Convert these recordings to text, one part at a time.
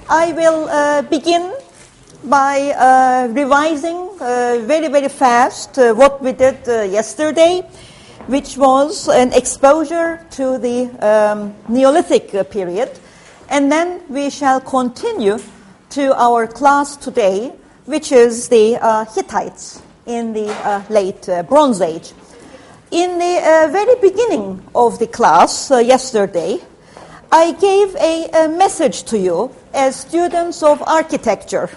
I will begin by revising very, very fast what we did yesterday, which was an exposure to the Neolithic period. And then we shall continue to our class today, which is the Hittites in the late Bronze Age. In the very beginning of the class yesterday, I gave a message to you as students of architecture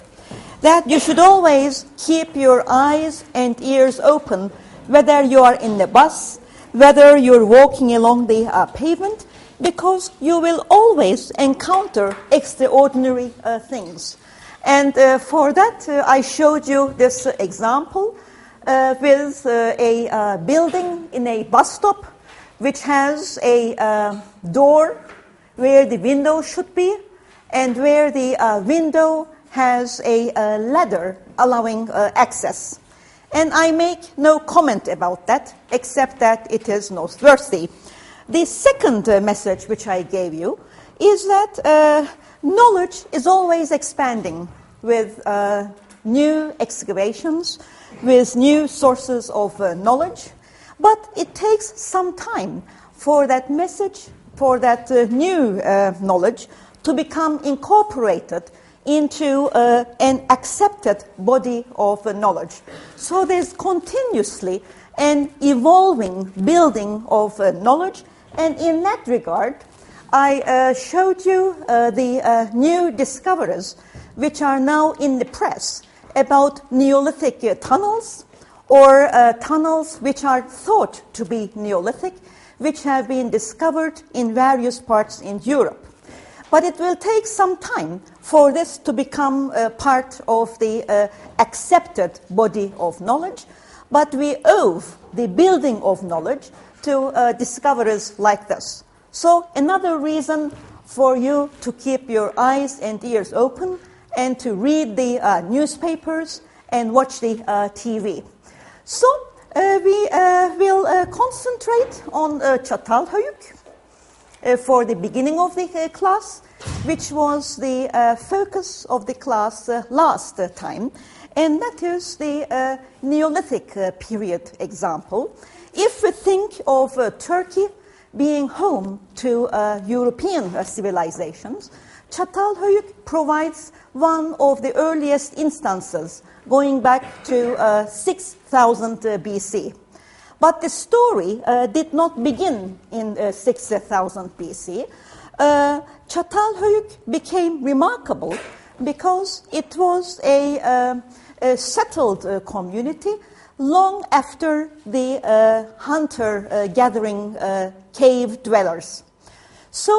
that you should always keep your eyes and ears open, whether you are in the bus, whether you're walking along the pavement, because you will always encounter extraordinary things. And for that, I showed you this example with a building in a bus stop, which has a door where the window should be, and where the window has a ladder allowing access. And I make no comment about that, except that it is noteworthy. The second message which I gave you is that knowledge is always expanding with new excavations, with new sources of knowledge, but it takes some time for that message, for that new knowledge to become incorporated into an accepted body of knowledge. So there's continuously an evolving building of knowledge, and in that regard, I showed you the new discoveries which are now in the press about Neolithic tunnels, or tunnels which are thought to be Neolithic, which have been discovered in various parts in Europe. But it will take some time for this to become part of the accepted body of knowledge, but we owe the building of knowledge to discoveries like this. So another reason for you to keep your eyes and ears open and to read the newspapers and watch the TV. So we will concentrate on Çatalhöyük for the beginning of the class, which was the focus of the class last time, and that is the Neolithic period example. If we think of Turkey being home to European civilizations, Çatalhöyük provides one of the earliest instances going back to 6000 BC. But the story did not begin in 6000 BC. Çatalhöyük became remarkable because it was a settled community long after the hunter-gathering cave dwellers. So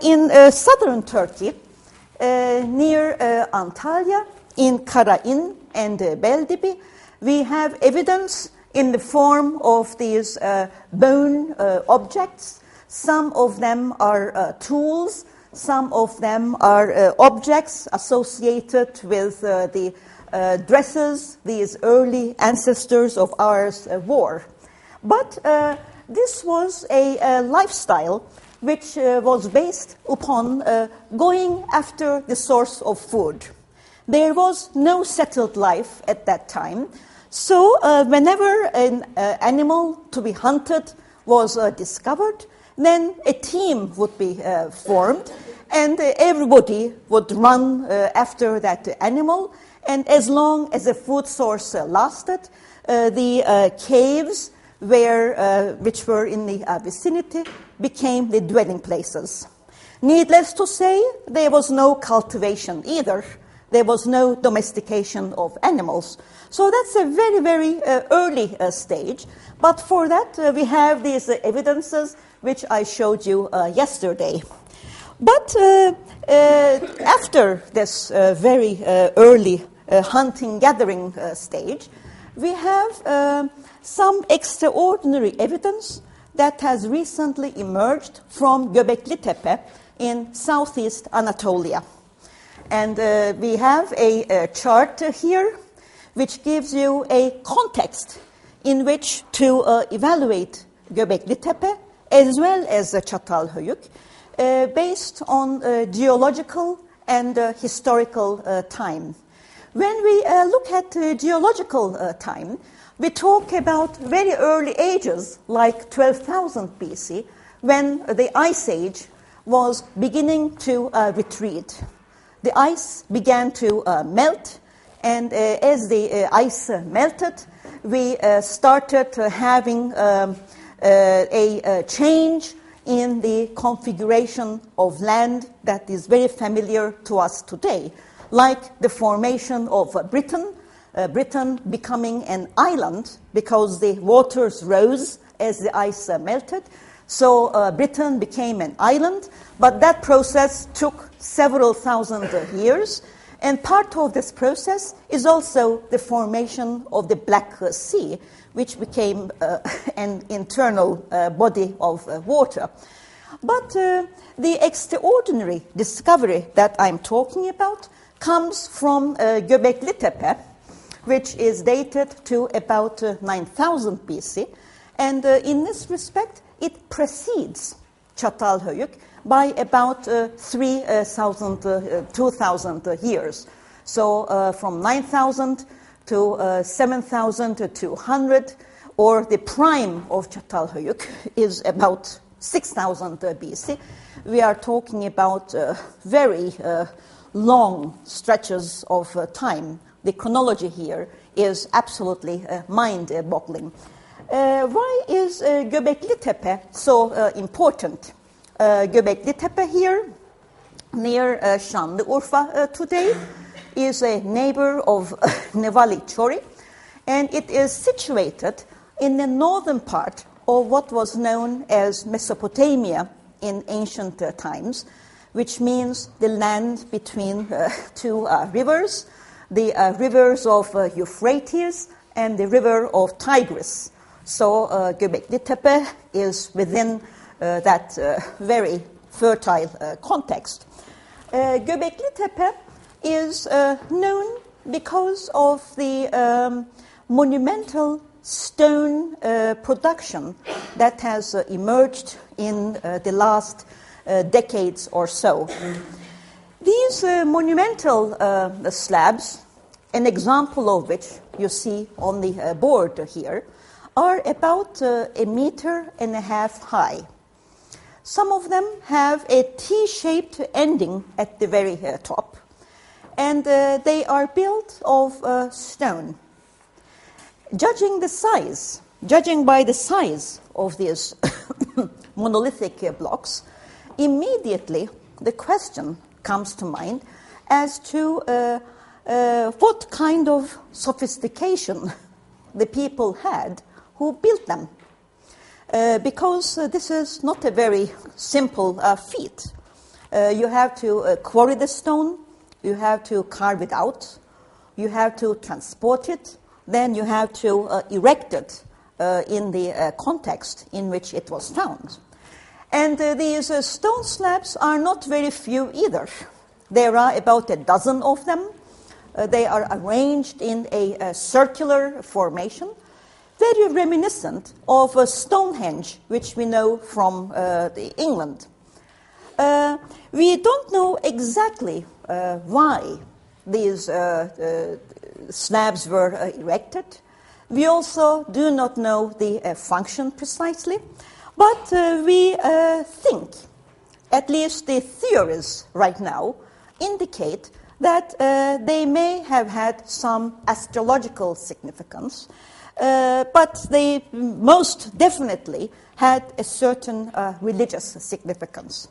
in southern Turkey, near Antalya, in Karain and Beldibi, we have evidence in the form of these bone objects. Some of them are tools, some of them are objects associated with the dresses these early ancestors of ours wore. But this was a lifestyle which was based upon going after the source of food. There was no settled life at that time. So whenever an animal to be hunted was discovered, then a team would be formed, and everybody would run after that animal. And as long as the food source lasted, the caves which were in the vicinity became the dwelling places. Needless to say, there was no cultivation either. There was no domestication of animals. So that's a very, very early stage. But for that, we have these evidences which I showed you yesterday. But after this very early hunting-gathering stage, we have some extraordinary evidence that has recently emerged from Göbekli Tepe in southeast Anatolia. And we have a chart here which gives you a context in which to evaluate Göbekli Tepe as well as Çatalhöyük based on geological and historical time. When we look at geological time, we talk about very early ages, like 12,000 BC, when the Ice Age was beginning to retreat. The ice began to melt, and as the ice melted, we started having a change in the configuration of land that is very familiar to us today, like the formation of Britain, Britain becoming an island because the waters rose as the ice melted. So Britain became an island, but that process took several thousand years. And part of this process is also the formation of the Black Sea, which became an internal body of water. But the extraordinary discovery that I'm talking about comes from Göbekli Tepe, which is dated to about 9000 BC. And in this respect, it precedes Çatalhöyük by about 2,000 years. So from 9,000 to 7,200, or the prime of Çatalhöyük is about 6,000 BC. We are talking about very long stretches of time. The chronology here is absolutely mind-boggling. Why is Göbekli Tepe so important? Göbekli Tepe here, near Şanlıurfa today, is a neighbor of Nevali Chori, and it is situated in the northern part of what was known as Mesopotamia in ancient times, which means the land between two rivers, the rivers of Euphrates and the river of Tigris. So Göbekli Tepe is within that very fertile context. Göbekli Tepe is known because of the monumental stone production that has emerged in the last decades or so. These monumental slabs, an example of which you see on the board here, are about 1.5 meters high. Some of them have a T-shaped ending at the very top, and they are built of stone. Judging by the size of these monolithic blocks, immediately the question comes to mind as to what kind of sophistication the people had who built them. Because this is not a very simple feat. You have to quarry the stone, you have to carve it out, you have to transport it, then you have to erect it in the context in which it was found. And these stone slabs are not very few either. There are about a dozen of them. They are arranged in a circular formation, very reminiscent of Stonehenge, which we know from England. We don't know exactly why these slabs were erected. We also do not know the function precisely, but we think, at least the theories right now, indicate that they may have had some astrological significance, but they most definitely had a certain religious significance.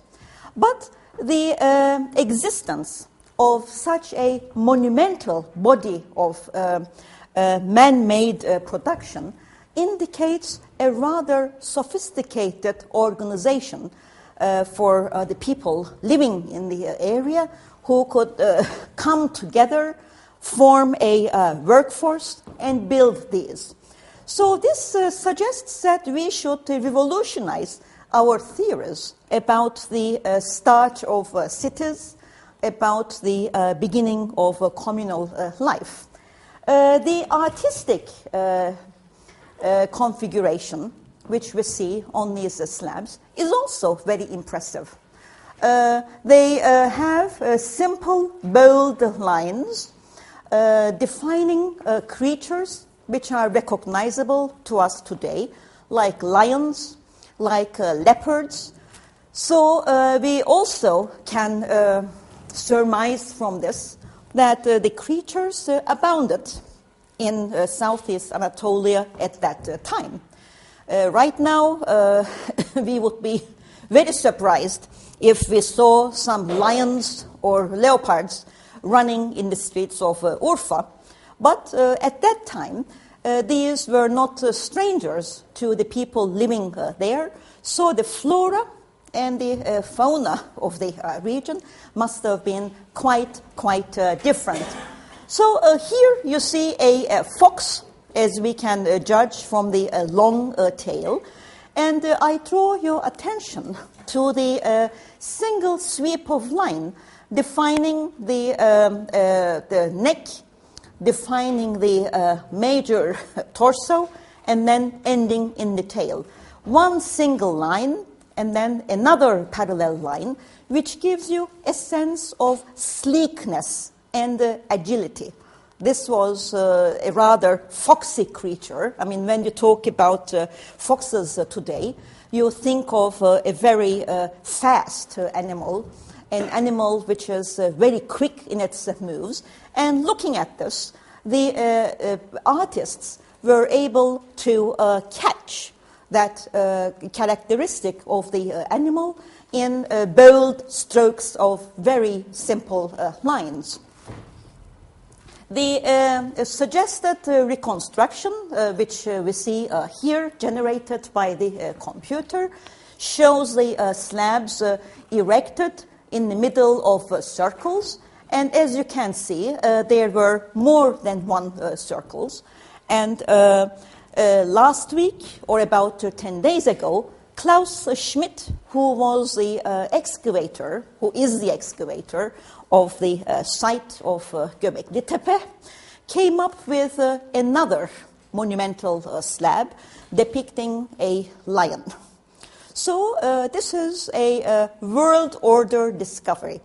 But the existence of such a monumental body of man-made production indicates a rather sophisticated organization for the people living in the area who could come together, form a workforce, and build these. So this suggests that we should revolutionize our theories about the start of cities, about the beginning of communal life. The artistic configuration, which we see on these slabs, is also very impressive. They have simple, bold lines defining creatures which are recognizable to us today, like lions, like leopards. So we also can surmise from this that the creatures abounded in Southeast Anatolia at that time. Right now, we would be very surprised if we saw some lions or leopards running in the streets of Urfa. But at that time, these were not strangers to the people living there. So the flora and the fauna of the region must have been quite different. So here you see a fox, as we can judge from the long tail. And I draw your attention to the single sweep of line defining the neck, defining the major torso, and then ending in the tail. One single line and then another parallel line, which gives you a sense of sleekness and agility. This was a rather foxy creature. I mean, when you talk about foxes today, you think of a very fast animal, an animal which is very quick in its moves. And looking at this, the artists were able to catch that characteristic of the animal in bold strokes of very simple lines. The suggested reconstruction, which we see here, generated by the computer, shows the slabs erected in the middle of circles. And as you can see, there were more than one circles. And last week, or about 10 days ago, Klaus Schmidt, who was the excavator, who is the excavator of the site of Göbekli Tepe, came up with another monumental slab depicting a lion. So this is a world order discovery,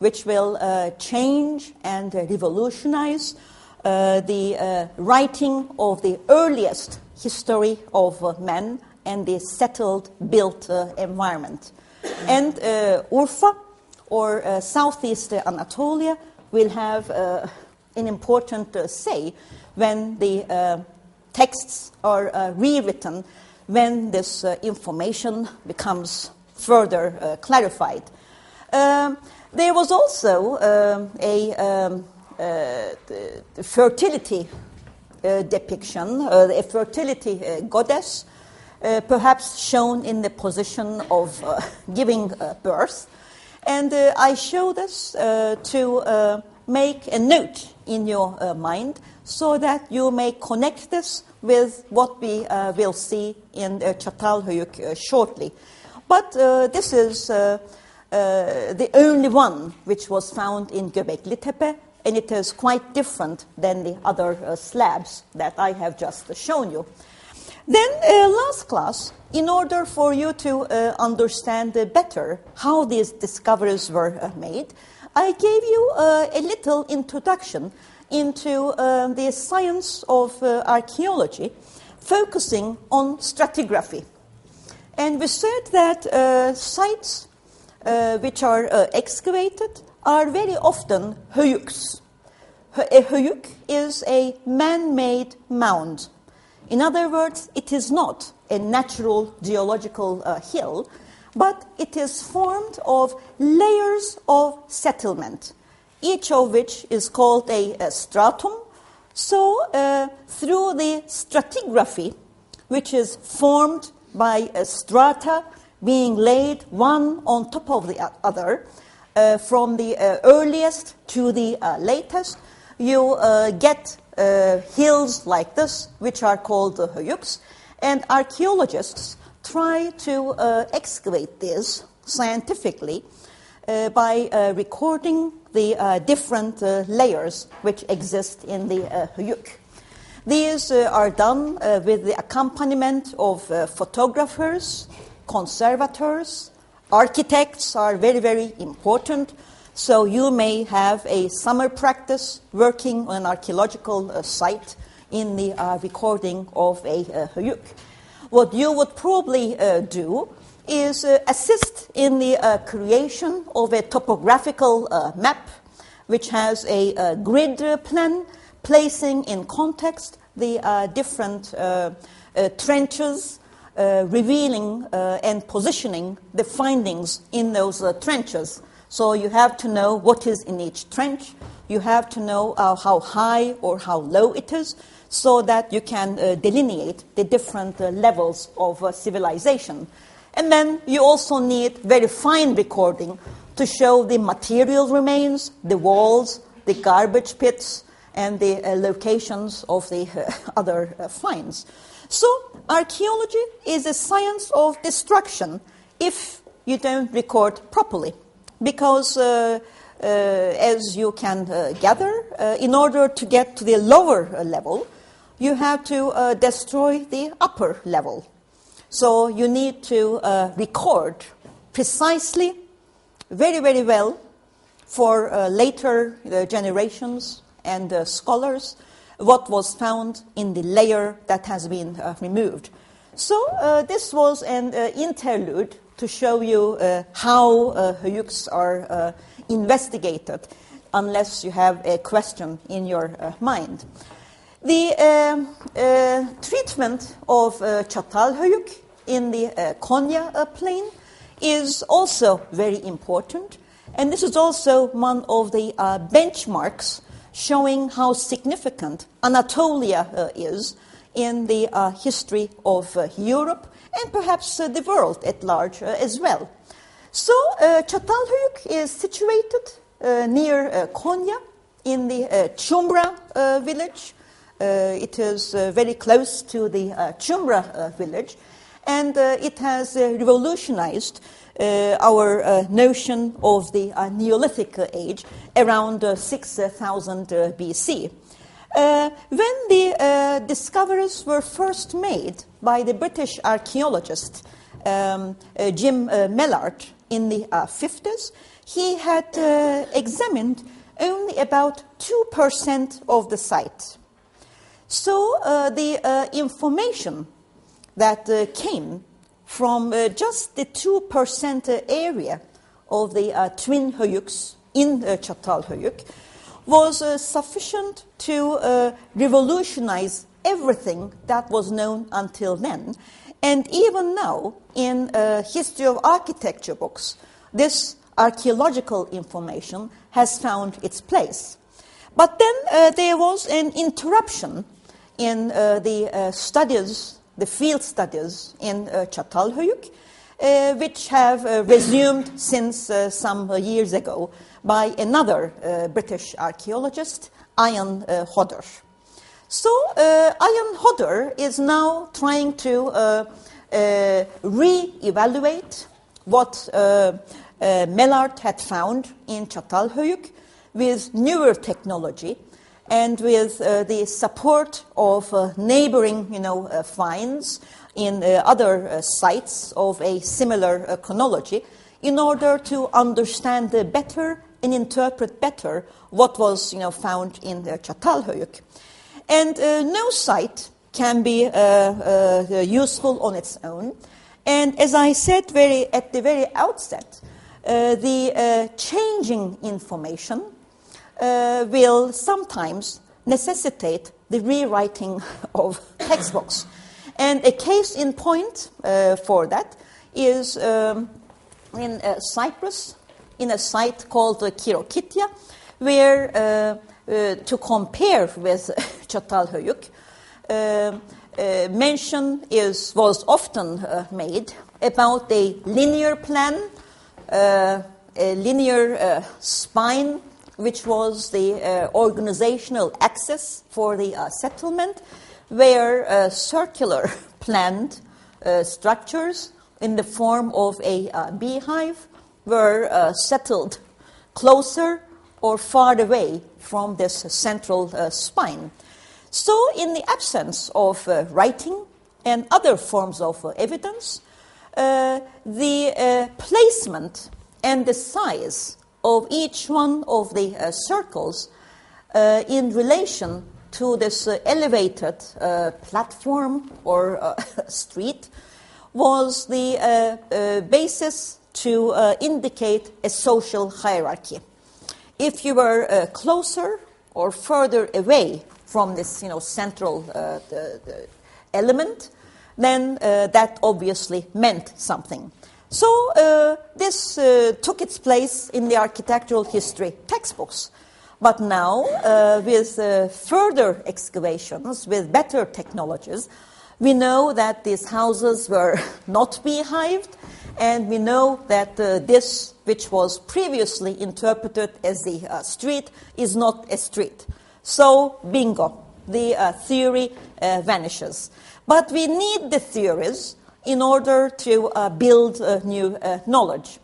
which will change and revolutionize the writing of the earliest history of man and the settled, built environment. And Urfa, or Southeast Anatolia, will have an important say when the texts are rewritten, when this information becomes further clarified. There was also a fertility depiction, a fertility goddess, perhaps shown in the position of giving birth. And I show this to make a note in your mind so that you may connect this with what we will see in Çatalhöyük shortly. But this is the only one which was found in Göbekli Tepe, and it is quite different than the other slabs that I have just shown you. Then last class, in order for you to understand better how these discoveries were made, I gave you a little introduction into the science of archaeology, focusing on stratigraphy. And we said that sites which are excavated are very often höyüks. A höyük is a man-made mound. In other words, it is not a natural geological hill, but it is formed of layers of settlement, each of which is called a stratum. So through the stratigraphy, which is formed by a strata being laid one on top of the other, from the earliest to the latest, you get hills like this, which are called höyüks, and archaeologists try to excavate this scientifically by recording the different layers which exist in the höyük. These are done with the accompaniment of photographers, conservators, architects are very, very important. So you may have a summer practice working on an archaeological site in the recording of a Höyük. What you would probably do is assist in the creation of a topographical map which has a grid plan placing in context the different trenches, revealing and positioning the findings in those trenches. So you have to know what is in each trench. You have to know how high or how low it is so that you can delineate the different levels of civilization. And then you also need very fine recording to show the material remains, the walls, the garbage pits, and the locations of the other finds. So archaeology is a science of destruction if you don't record properly. Because as you can gather, in order to get to the lower level, you have to destroy the upper level. So you need to record precisely, very, very well for later generations and scholars what was found in the layer that has been removed. So this was an interlude to show you how Höyüks are investigated, unless you have a question in your mind. The treatment of Çatalhöyük in the Konya plain is also very important, and this is also one of the benchmarks showing how significant Anatolia is in the history of Europe and perhaps the world at large as well. So Çatalhöyük is situated near Konya in the Çumra village. It is very close to the Çumra village, and it has revolutionized our notion of the Neolithic age around 6000 BC. When the discoveries were first made by the British archaeologist Jim Mellard in the 50s, he had examined only about 2% of the site. So the information that came from just the 2% area of the twin Höyüks in Çatalhöyük was sufficient to revolutionize everything that was known until then. And even now, in history of architecture books, this archaeological information has found its place. But then there was an interruption in the studies, the field studies in Çatalhöyük, which have resumed since some years ago by another British archaeologist, Ian Hodder. So Ian Hodder is now trying to re-evaluate what Mellard had found in Çatalhöyük with newer technology and with the support of neighboring, finds in other sites of a similar chronology, in order to understand better and interpret better what was, found in Çatalhöyük. And no site can be useful on its own. And as I said at the very outset, the changing information will sometimes necessitate the rewriting of textbooks. And a case in point for that is in Cyprus, in a site called Kirokitia, where to compare with Çatalhöyük, mention was often made about a linear plan, a linear spine, which was the organizational axis for the settlement, where circular planned structures in the form of a beehive were settled closer or far away from this central spine. So in the absence of writing and other forms of evidence, the placement and the size of each one of the circles in relation to this elevated platform or street was the basis to indicate a social hierarchy. If you were closer or further away from this, central element, then that obviously meant something. So this took its place in the architectural history textbooks. But now, with further excavations, with better technologies, we know that these houses were not beehived, and we know that this, which was previously interpreted as the street, is not a street. So, bingo, the theory vanishes. But we need the theories in order to build new knowledge.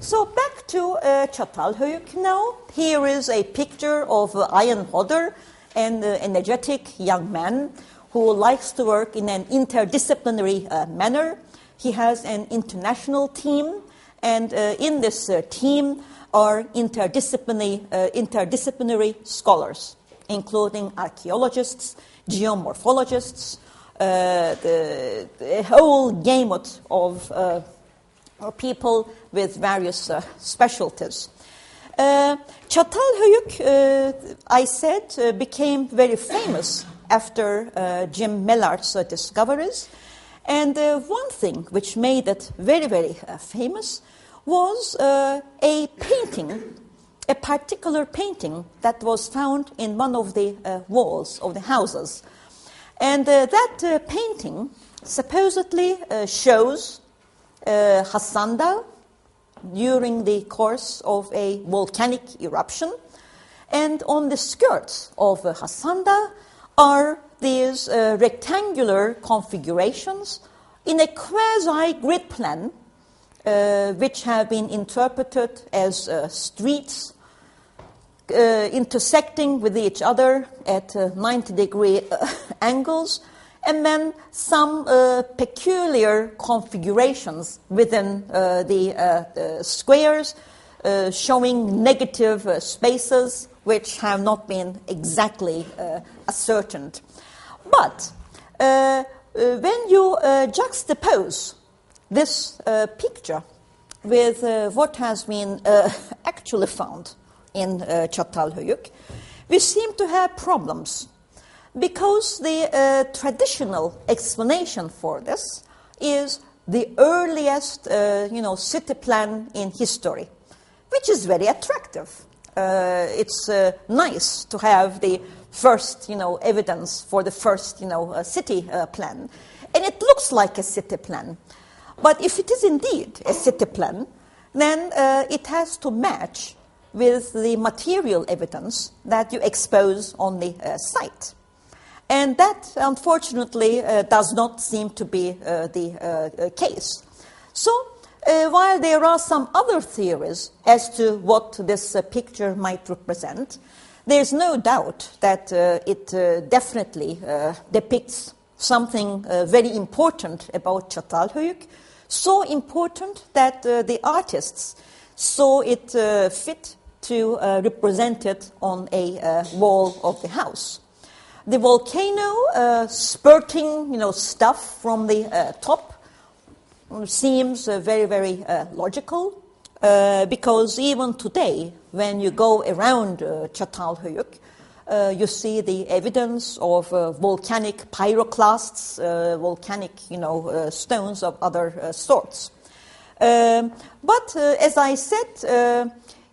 So back to Çatalhöyük now. Here is a picture of Ian Hodder, an energetic young man who likes to work in an interdisciplinary manner. He has an international team, and in this team are interdisciplinary scholars, including archaeologists, geomorphologists, the whole gamut of people with various specialties. Çatalhöyük, I said, became very famous after Jim Mellard's discoveries. And one thing which made it very, very famous was a painting, a particular painting that was found in one of the walls of the houses. And that painting supposedly shows Hassanda during the course of a volcanic eruption. And on the skirts of Hassanda are these rectangular configurations in a quasi-grid plan, which have been interpreted as streets intersecting with each other at 90-degree angles, and then some peculiar configurations within the squares showing negative spaces which have not been exactly ascertained. But when you juxtapose this picture with what has been actually found in Çatalhöyük, we seem to have problems, because the traditional explanation for this is the earliest, city plan in history, which is very attractive. It's nice to have the first, evidence for the first, city plan, and it looks like a city plan. But if it is indeed a city plan, then it has to match with the material evidence that you expose on the site. And that, unfortunately, does not seem to be the case. So, while there are some other theories as to what this picture might represent, there is no doubt that it definitely depicts something very important about Çatalhöyük, so important that the artists saw it fit to represent it on a wall of the house. The volcano spurting, stuff from the top seems very, very logical, because even today, when you go around Çatalhöyük, you see the evidence of volcanic pyroclasts, volcanic, stones of other sorts. But as I said,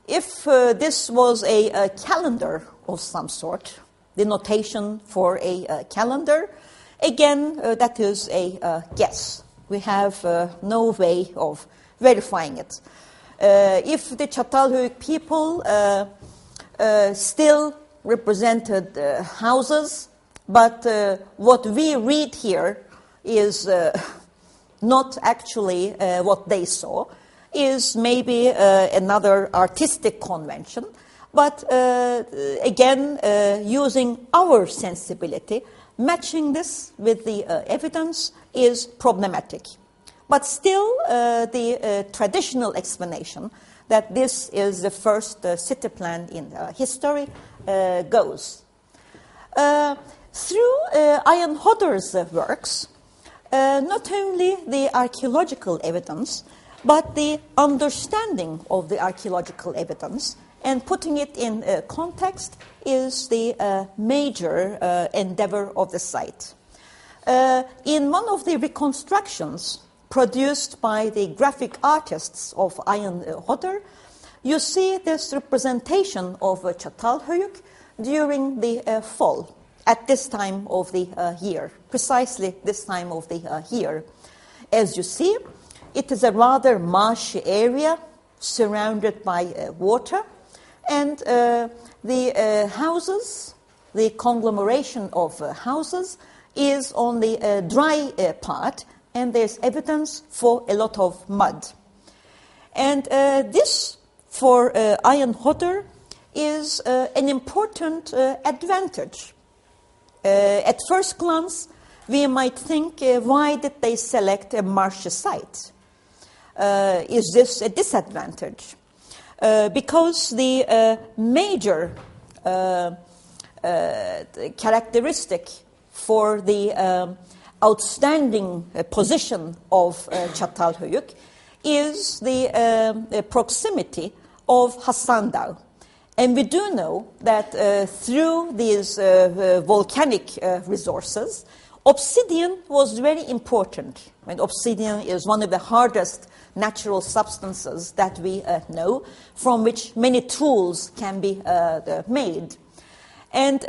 if this was a calendar of some sort, the notation for a calendar, again, that is a guess. We have no way of verifying it. If the Çatalhöyük people still represented houses, but what we read here is not actually what they saw, is maybe another artistic convention, but again, using our sensibility, matching this with the evidence is problematic. But still, the traditional explanation that this is the first city plan in history goes. Through Ian Hodder's works, not only the archaeological evidence, but the understanding of the archaeological evidence and putting it in context is the major endeavor of the site. In one of the reconstructions produced by the graphic artists of Ian Hodder, you see this representation of Çatalhöyük during the fall, at this time of the year, precisely this time of the year. As you see, it is a rather marshy area surrounded by water, and the houses, the conglomeration of houses, is on the dry part, and there's evidence for a lot of mud. And this, for Ian Hodder, is an important advantage. At first glance, we might think, why did they select a marshy site? Is this a disadvantage? Because the major characteristic for the outstanding position of Çatalhöyük is the proximity of Hasan And we do know that through these volcanic resources, obsidian was very important. And obsidian is one of the hardest natural substances that we know, from which many tools can be made. And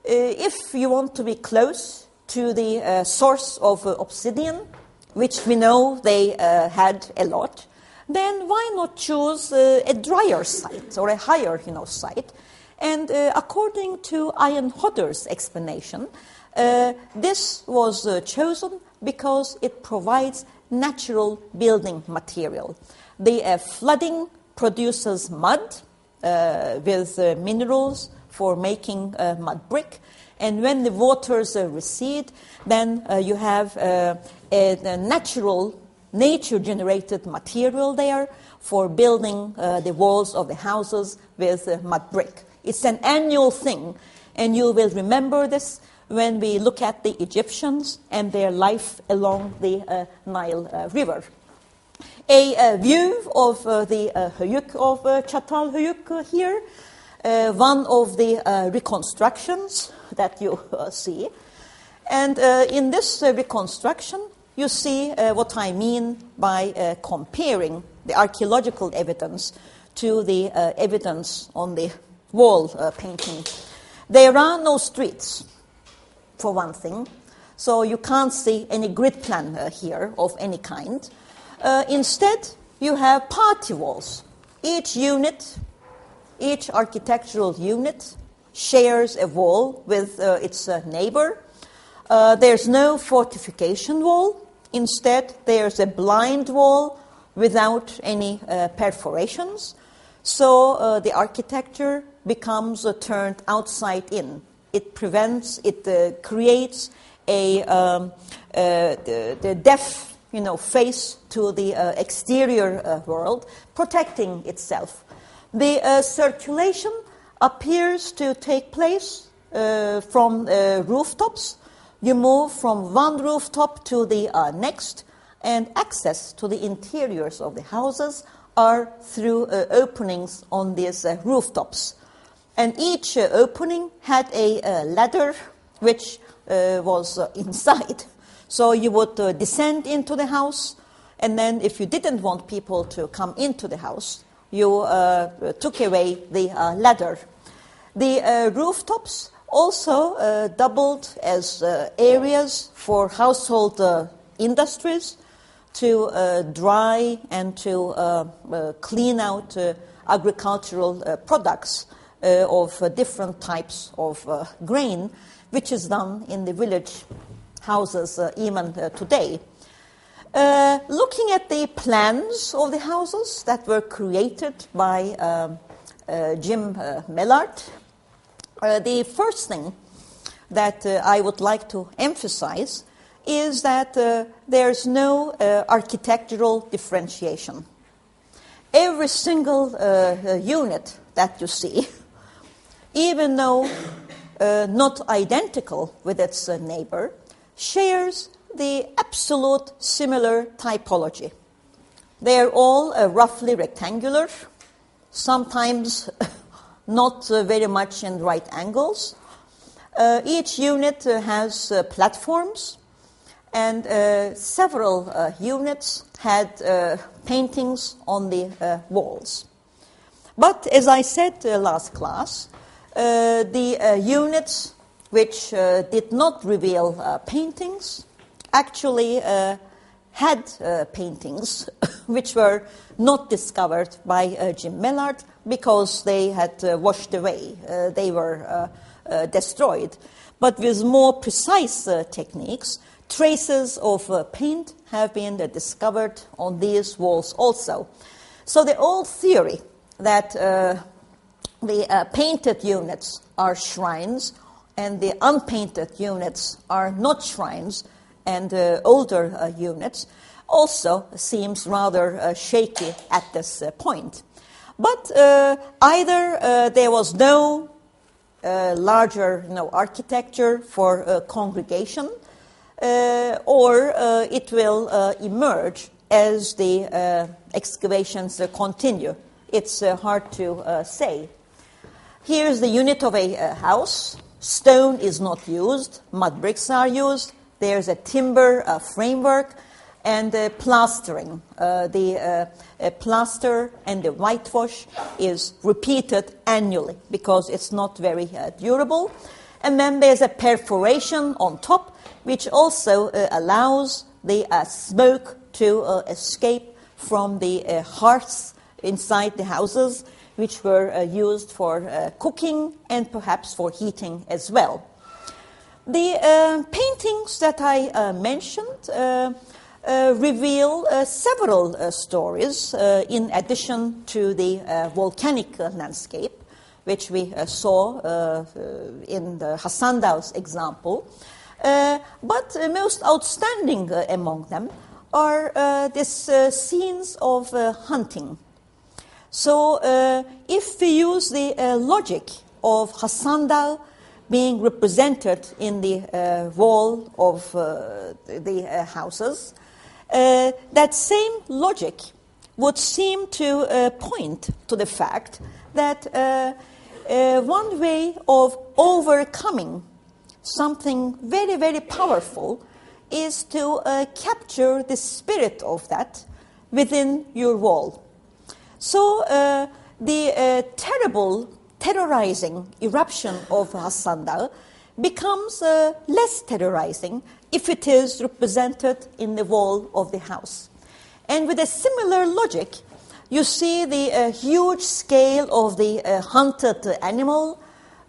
if you want to be close to the source of obsidian, which we know they had a lot, then why not choose a drier site or a higher site? And according to Ian Hodder's explanation, this was chosen because it provides natural building material. The flooding produces mud with minerals for making mud brick. And when the waters recede, then you have a natural, nature-generated material there for building the walls of the houses with mud brick. It's an annual thing, and you will remember this when we look at the Egyptians and their life along the Nile River. A view of the höyük of Çatalhöyük here, one of the reconstructions that you see. And in this reconstruction, you see what I mean by comparing the archaeological evidence to the evidence on the wall painting. There are no streets, for one thing, so you can't see any grid plan here of any kind. Instead, you have party walls. Each unit, each architectural unit shares a wall with its neighbor. There's no fortification wall. Instead, there's a blind wall without any perforations. So the architecture becomes turned outside in. It prevents, it creates the deaf, face to the exterior world, protecting itself. The circulation appears to take place from rooftops. You move from one rooftop to the next, and access to the interiors of the houses are through openings on these rooftops. And each opening had a ladder which was inside. So you would descend into the house, and then if you didn't want people to come into the house, you took away the ladder. The rooftops also doubled as areas for household industries to dry and to clean out agricultural products of different types of grain, which is done in the village houses even today. Looking at the plans of the houses that were created by Jim Mellard, the first thing that I would like to emphasize is that there's no architectural differentiation. Every single unit that you see, even though not identical with its neighbor, shares the absolute similar typology. They're all roughly rectangular, sometimes not very much in right angles. Each unit has platforms, and several units had paintings on the walls. But as I said last class, the units which did not reveal paintings actually had paintings which were not discovered by Jim Mellard because they had washed away. They were destroyed. But with more precise techniques, traces of paint have been discovered on these walls also. So the old theory that the painted units are shrines and the unpainted units are not shrines and older units also seems rather shaky at this point. But either there was no larger architecture for congregation, or it will emerge as the excavations continue. It's hard to say. Here's the unit of a house. Stone is not used. Mud bricks are used. There's a timber framework and plastering. The plaster and the whitewash is repeated annually because it's not very durable. And then there's a perforation on top, which also allows the smoke to escape from the hearths inside the houses, which were used for cooking and perhaps for heating as well. The paintings that I mentioned reveal several stories in addition to the volcanic landscape, which we saw in the Hassan Dağ's example. But most outstanding among them are these scenes of hunting. So if we use the logic of Hassan Dağ being represented in the wall of the houses, that same logic would seem to point to the fact that one way of overcoming something very, very powerful is to capture the spirit of that within your wall. So the terrorizing eruption of Hassan Dağ becomes less terrorizing if it is represented in the wall of the house. And with a similar logic, you see the huge scale of the hunted animal,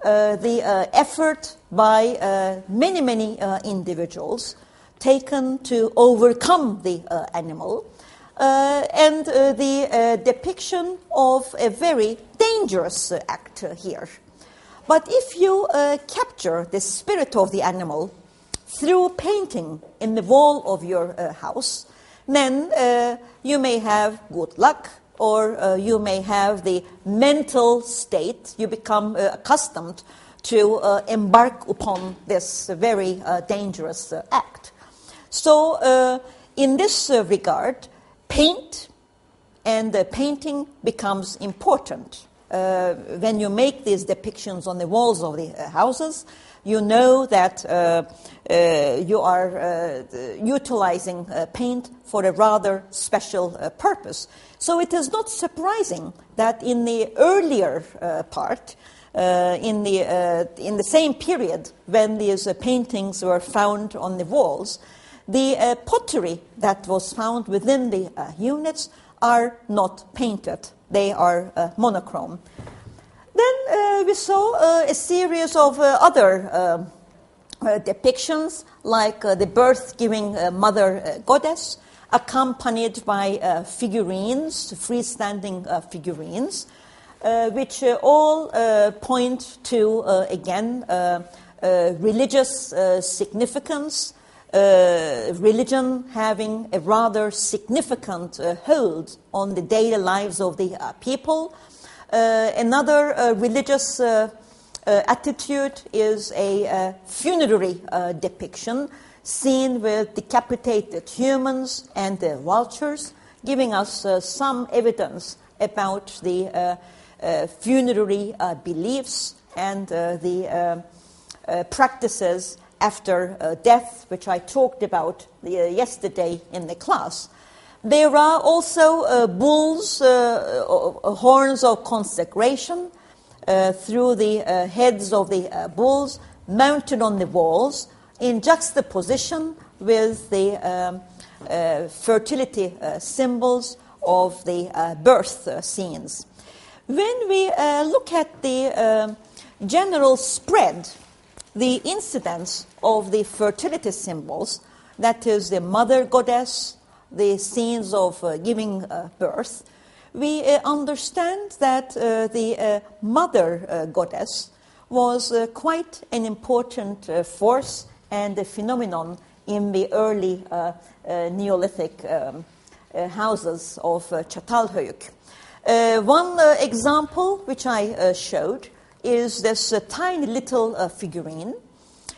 the effort by many, many individuals taken to overcome the animal, and the depiction of a very dangerous act here. But if you capture the spirit of the animal through painting in the wall of your house, then you may have good luck, or you may have the mental state. You become accustomed to embark upon this very dangerous act. So in this regard, paint and painting becomes important. When you make these depictions on the walls of the houses, you know that you are utilizing paint for a rather special purpose. So it is not surprising that in the earlier part, in the same period when these paintings were found on the walls, the pottery that was found within the units are not painted. They are monochrome. Then we saw a series of other depictions, like the birth-giving mother goddess, accompanied by figurines, freestanding figurines, which all point to, again, religious significance, religion having a rather significant hold on the daily lives of the people. Another religious attitude is a funerary depiction, seen with decapitated humans and vultures, giving us some evidence about the funerary beliefs and the practices after death, which I talked about yesterday in the class. There are also bulls, horns of consecration through the heads of the bulls mounted on the walls in juxtaposition with the fertility symbols of the birth scenes. When we look at the general spread, the incidence of the fertility symbols, that is the mother goddess, the scenes of giving birth, we understand that the mother goddess was quite an important force and a phenomenon in the early Neolithic houses of Çatalhöyük. One example which I showed is this tiny little figurine,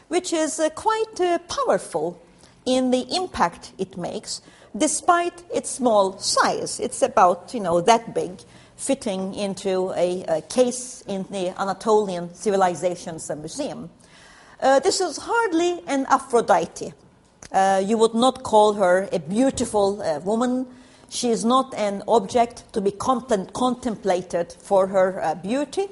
which is quite powerful in the impact it makes, despite its small size. It's about, that big, fitting into a case in the Anatolian Civilizations Museum. This is hardly an Aphrodite. You would not call her a beautiful woman. She is not an object to be contemplated for her beauty.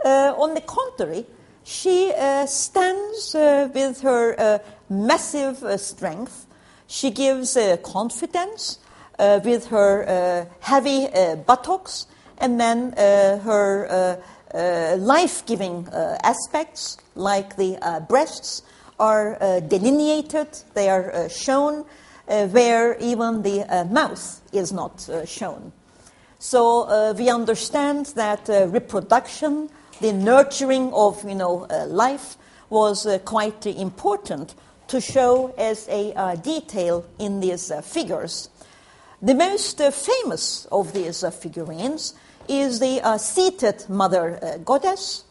On the contrary, she stands with her massive strength. She gives confidence with her heavy buttocks, and then her life-giving aspects, like the breasts, are delineated. They are shown where even the mouth is not shown. So we understand that reproduction, the nurturing of life, was quite important to show as a detail in these figures. The most famous of these figurines is the seated mother goddess.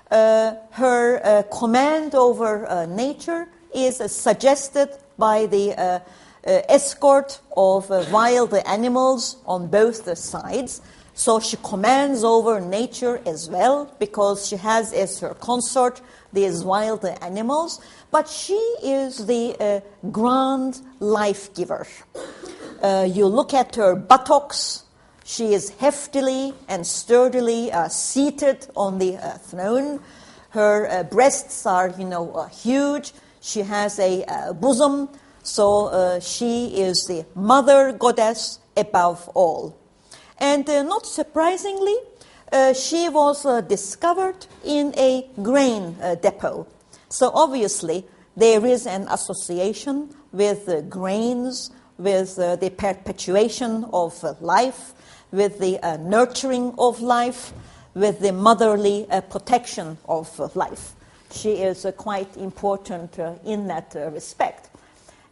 Her command over nature is suggested by the escort of wild animals on both sides. So she commands over nature as well, because she has as her consort these wild animals. But she is the grand life giver. You look at her buttocks. She is heftily and sturdily seated on the throne. Her breasts are, huge. She has a bosom. So she is the mother goddess above all. And not surprisingly, she was discovered in a grain depot. So obviously, there is an association with grains, with the perpetuation of life, with the nurturing of life, with the motherly protection of life. She is quite important in that respect.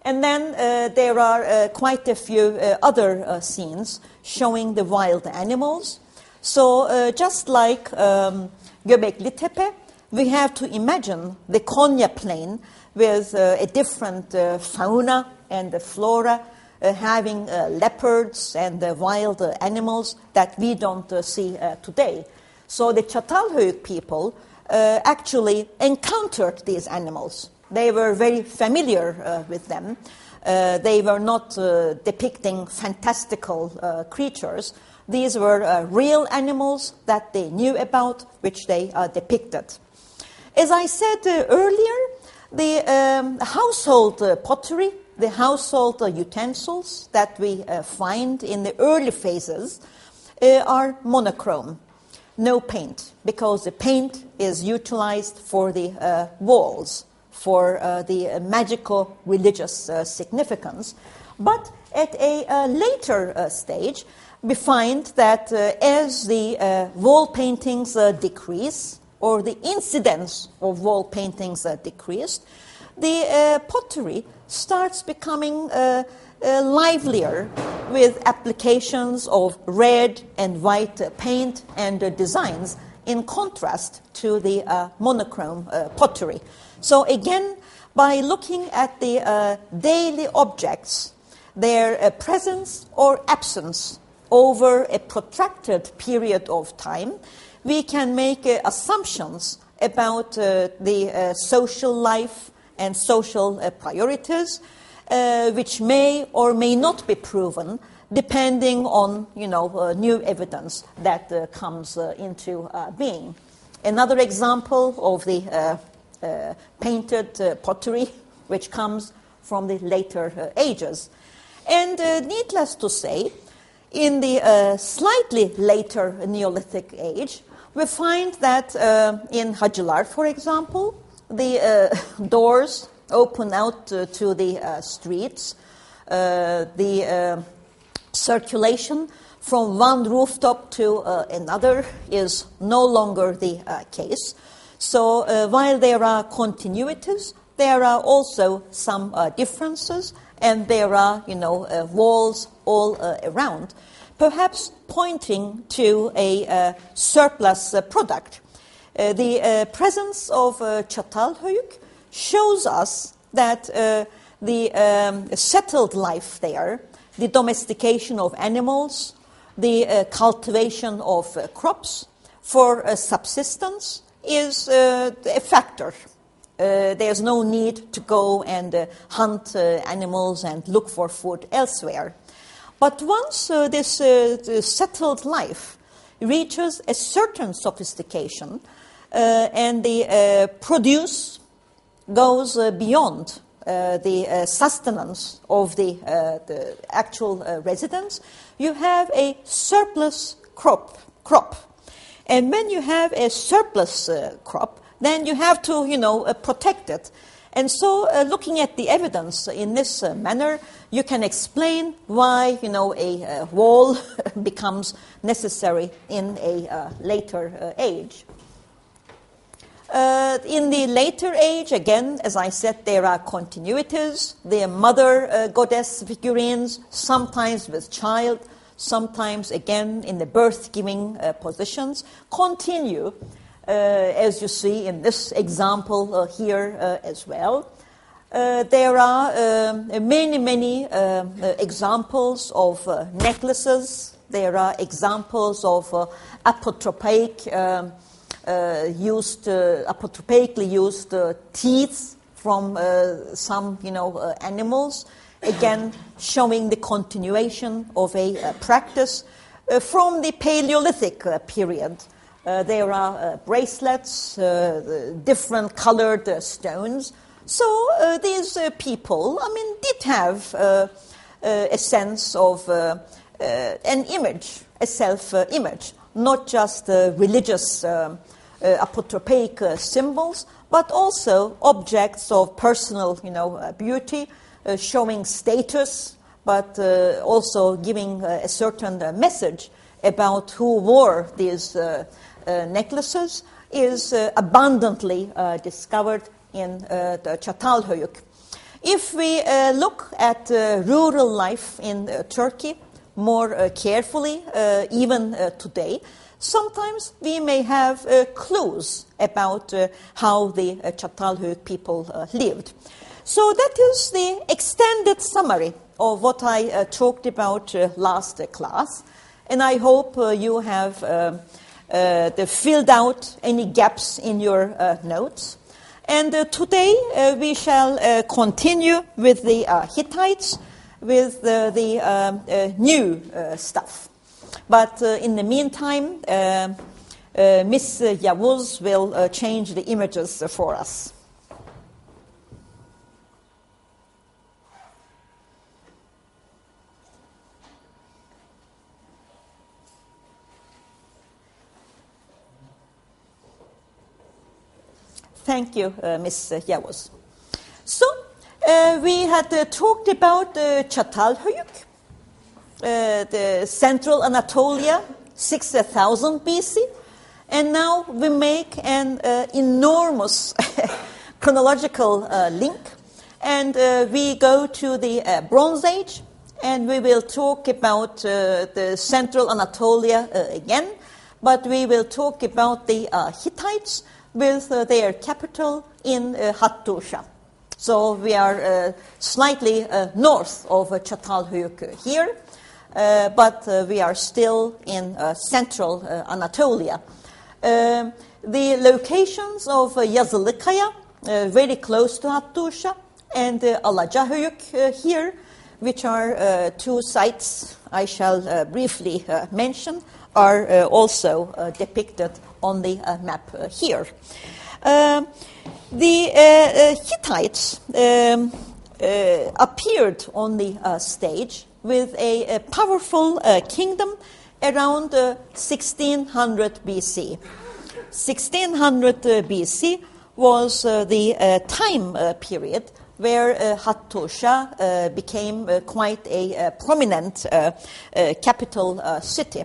And then there are quite a few other scenes showing the wild animals. So just like Göbekli Tepe, we have to imagine the Konya Plain with a different fauna and flora, having leopards and wild animals that we don't see today. So the Çatalhöyük people actually encountered these animals. They were very familiar with them. They were not depicting fantastical creatures. These were real animals that they knew about, which they depicted. As I said earlier, the household pottery, the household utensils that we find in the early phases are monochrome, no paint, because the paint is utilized for the walls, for the magical religious significance. But at a later stage, we find that as the wall paintings decrease, or the incidence of wall paintings decreased, the pottery starts becoming livelier with applications of red and white paint and designs in contrast to the monochrome pottery. So again, by looking at the daily objects, their presence or absence over a protracted period of time, we can make assumptions about the social life and social priorities, which may or may not be proven, depending on new evidence that comes into being. Another example of the painted pottery, which comes from the later ages. And needless to say, in the slightly later Neolithic age, we find that in Hacılar, for example, the doors open out to the streets. The circulation from one rooftop to another is no longer the case. So while there are continuities, there are also some differences, and there are, walls all around, perhaps pointing to a surplus product. The presence of Çatalhöyük shows us that the settled life there, the domestication of animals, the cultivation of crops for subsistence is a factor. There's no need to go and hunt animals and look for food elsewhere. But once this settled life reaches a certain sophistication and the produce goes beyond the sustenance of the actual residents, you have a surplus crop. And when you have a surplus crop, then you have to, protect it. And so looking at the evidence in this manner, you can explain why, a wall becomes necessary in a later age. In the later age, again, as I said, there are continuities. The mother goddess figurines, sometimes with child, sometimes, again, in the birth-giving positions, continue, as you see in this example here as well. There are many examples of necklaces. There are examples of apotropaically used teeth from some, animals, again showing the continuation of a practice from the Paleolithic period. There are bracelets, different colored stones. So these people, did have a sense of an image, a self-image, not just religious apotropaic symbols, but also objects of personal, beauty, showing status, but also giving a certain message about who wore these necklaces is abundantly discovered in the Çatalhöyük. If we look at rural life in Turkey more carefully, even today, sometimes we may have clues about how the Çatalhöyük people lived. So that is the extended summary of what I talked about last class, and I hope you have filled out any gaps in your notes. And today we shall continue with the Hittites, with the new stuff. But in the meantime, Miss Yavuz will change the images for us. Thank you, Ms. Yavuz. So, we had talked about Çatalhöyük, the central Anatolia, 6000 BC, and now we make an enormous chronological link. And we go to the Bronze Age, and we will talk about the central Anatolia again, but we will talk about the Hittites with their capital in Hattusha. So we are slightly north of Çatalhöyük here, but we are still in central Anatolia. The locations of Yazılıkaya, very close to Hattusha, and Alacahöyük here, which are two sites I shall briefly mention, are also depicted on the map here. The Hittites appeared on the stage with a powerful kingdom around 1600 BC. 1600 BC was the time period where Hattusha became quite a prominent capital city.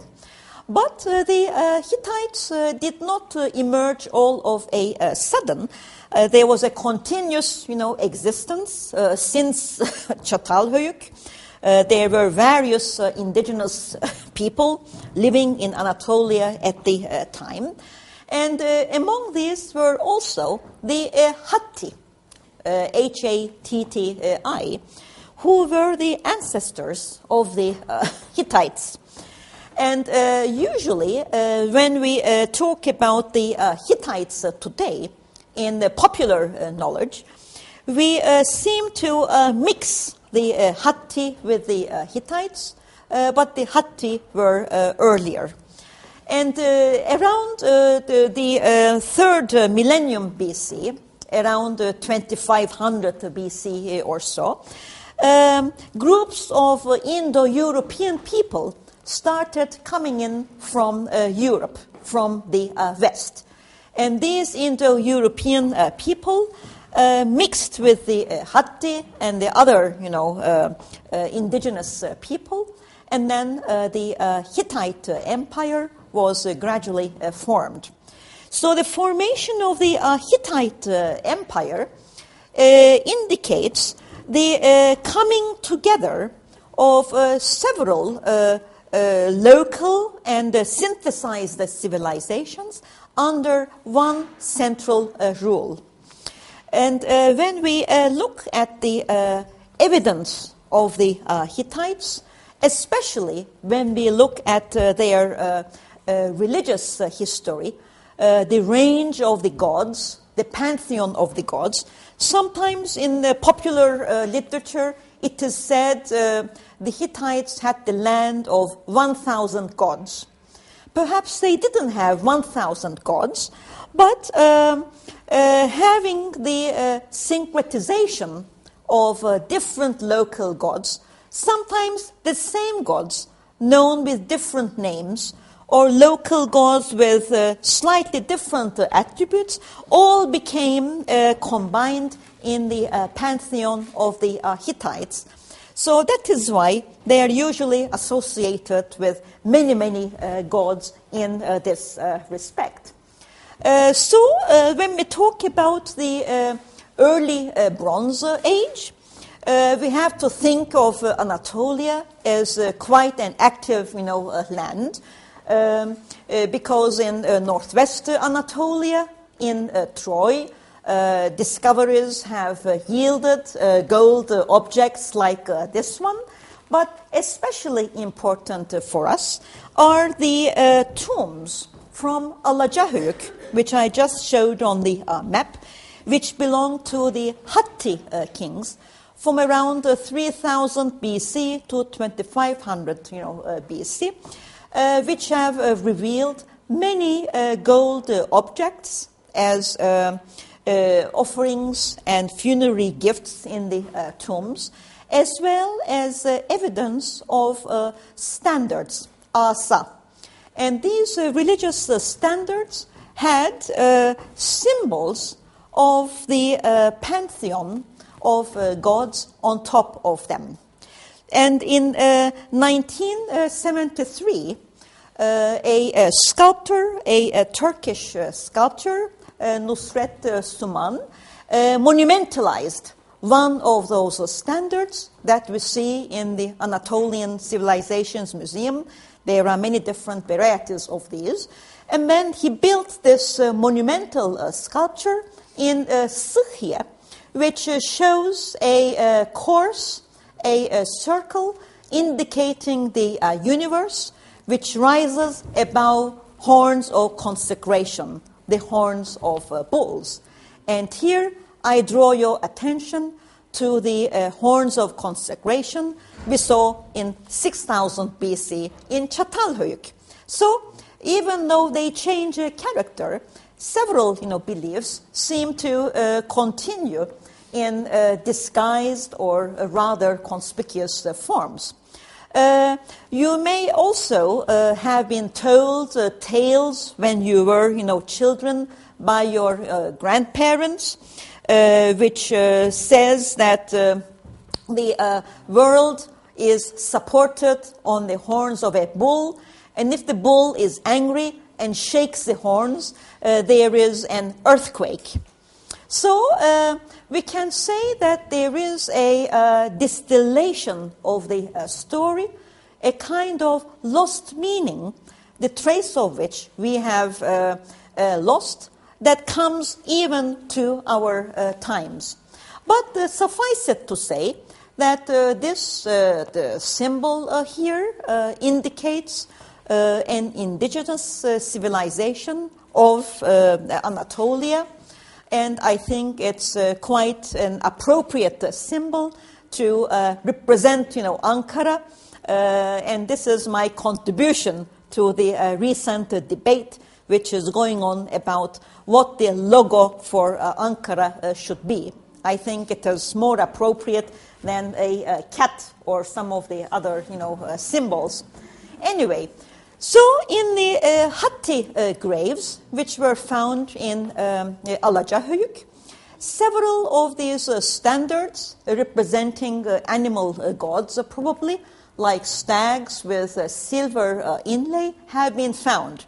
But the Hittites did not emerge all of a sudden. There was a continuous, existence since Çatalhöyük. There were various indigenous people living in Anatolia at the time. And among these were also the Hatti, Hatti, who were the ancestors of the Hittites. And usually, when we talk about the Hittites today in the popular knowledge, we seem to mix the Hatti with the Hittites, but the Hatti were earlier. And around the third millennium BC, around 2500 BC or so, groups of Indo-European people started coming in from Europe, from the West. And these Indo-European people mixed with the Hatti and the other, indigenous people. And then the Hittite Empire was gradually formed. So the formation of the Hittite Empire indicates the coming together of several local and synthesized civilizations under one central rule. And when we look at the evidence of the Hittites, especially when we look at their religious history, the range of the gods, the pantheon of the gods, sometimes in the popular literature it is said the Hittites had the land of 1,000 gods. Perhaps they didn't have 1,000 gods, but having the syncretization of different local gods, sometimes the same gods known with different names, or local gods with slightly different attributes, all became combined in the pantheon of the Hittites. So that is why they are usually associated with many, many gods in this respect. So when we talk about the early Bronze Age, we have to think of Anatolia as quite an active, land, because in northwest Anatolia, in Troy, discoveries have yielded gold objects like this one. But especially important for us are the tombs from Alacahöyük, which I just showed on the map, which belong to the Hatti kings from around 3000 BC to 2500 BC, which have revealed many gold objects as offerings and funerary gifts in the tombs, as well as evidence of standards, asa. And these religious standards had symbols of the pantheon of gods on top of them. And in 1973, a sculptor, a Turkish sculptor, Nusret Suman, monumentalized one of those standards that we see in the Anatolian Civilizations Museum. There are many different varieties of these. And then he built this monumental sculpture in Scythia, which shows a course, a circle indicating the universe, which rises above horns of consecration, the horns of bulls. And here I draw your attention to the horns of consecration we saw in 6000 BC in Çatalhöyük. So even though they change character, several beliefs seem to continue in disguised or rather conspicuous forms. You may also have been told tales when you were children by your grandparents, which says that the world is supported on the horns of a bull, and if the bull is angry and shakes the horns, there is an earthquake. So we can say that there is a distillation of the story, a kind of lost meaning, the trace of which we have lost, that comes even to our times. But suffice it to say that this the symbol here indicates an indigenous civilization of Anatolia, and I think it's quite an appropriate symbol to represent, Ankara, and this is my contribution to the recent debate which is going on about what the logo for Ankara should be. I think it is more appropriate than a cat or some of the other, symbols. Anyway, so in the Haughty Graves, which were found in Alacahöyük, several of these standards representing animal gods, probably, like stags with silver inlay, have been found.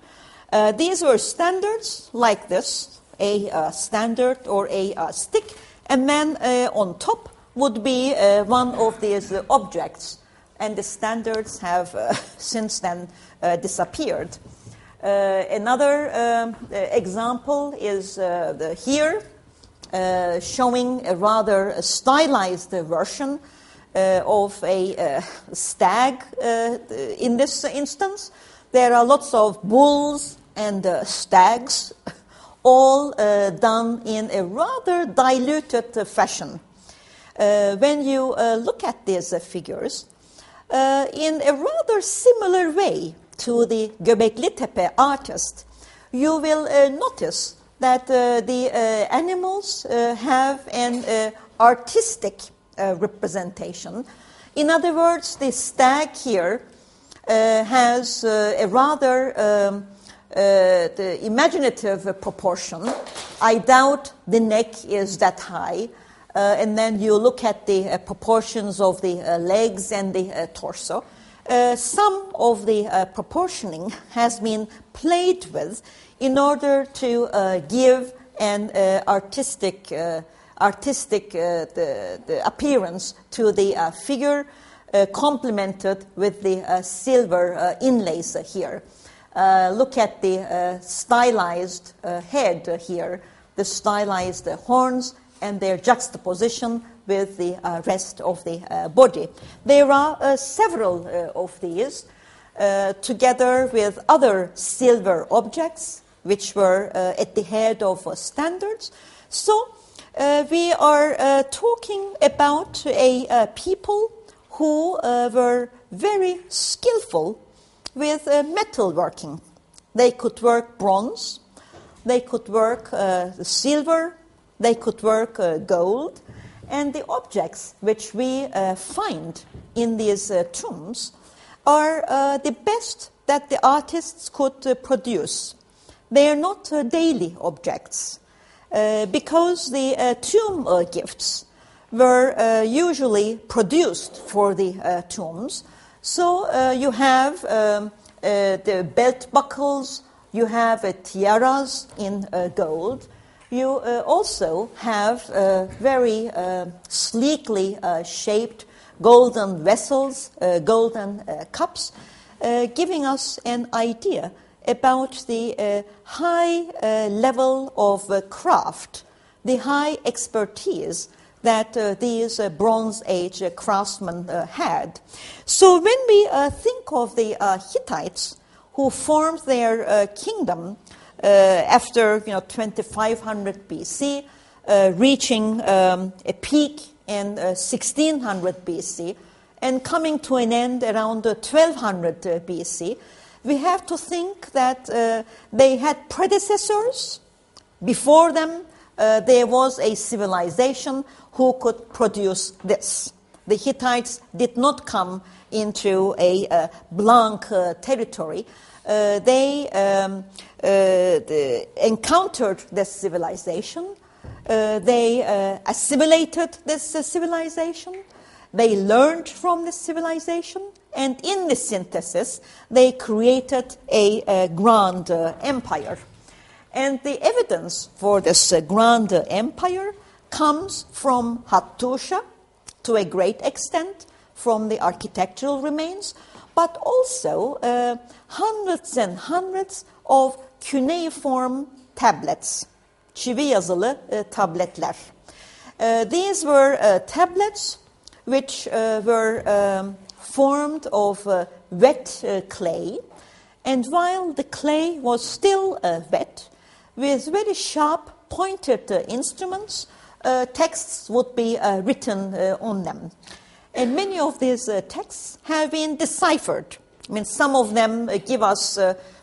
These were standards like this, a standard or a stick, and then on top would be one of these objects, and the standards have since then disappeared. Another example is here, showing a rather stylized version of a stag in this instance. There are lots of bulls and stags, all done in a rather diluted fashion. When you look at these figures, in a rather similar way to the Göbekli Tepe artist, you will notice that the animals have an artistic representation. In other words, the stag here has a rather the imaginative proportion. I doubt the neck is that high. And then you look at the proportions of the legs and the torso. Some of the proportioning has been played with in order to give an artistic the appearance to the figure, complemented with the silver inlays here. Look at the stylized head here, the stylized horns, and their juxtaposition with the rest of the body. There are several of these, together with other silver objects, which were at the head of standards. So we are talking about a people who were very skillful with metalworking. They could work bronze, they could work silver, they could work gold, and the objects which we find in these tombs are the best that the artists could produce. They are not daily objects, because the tomb gifts were usually produced for the tombs. So you have the belt buckles, you have tiaras in gold, you also have very sleekly shaped golden vessels, golden cups, giving us an idea about the high level of craft, the high expertise that these Bronze Age craftsmen had. So when we think of the Hittites who formed their kingdom after 2500 BC, reaching a peak in 1600 BC, and coming to an end around 1200 BC, we have to think that they had predecessors. Before them, there was a civilization who could produce this. The Hittites did not come into a blank territory. They encountered this civilization. They assimilated this civilization. They learned from this civilization. And in this synthesis, they created a grand empire. And the evidence for this grand empire comes from Hattusha, to a great extent, from the architectural remains, but also hundreds and hundreds of cuneiform tablets, çivi yazılı tabletler. These were tablets which were formed of wet clay, and while the clay was still wet, with very sharp, pointed instruments, texts would be written on them. And many of these texts have been deciphered. I mean, some of them give us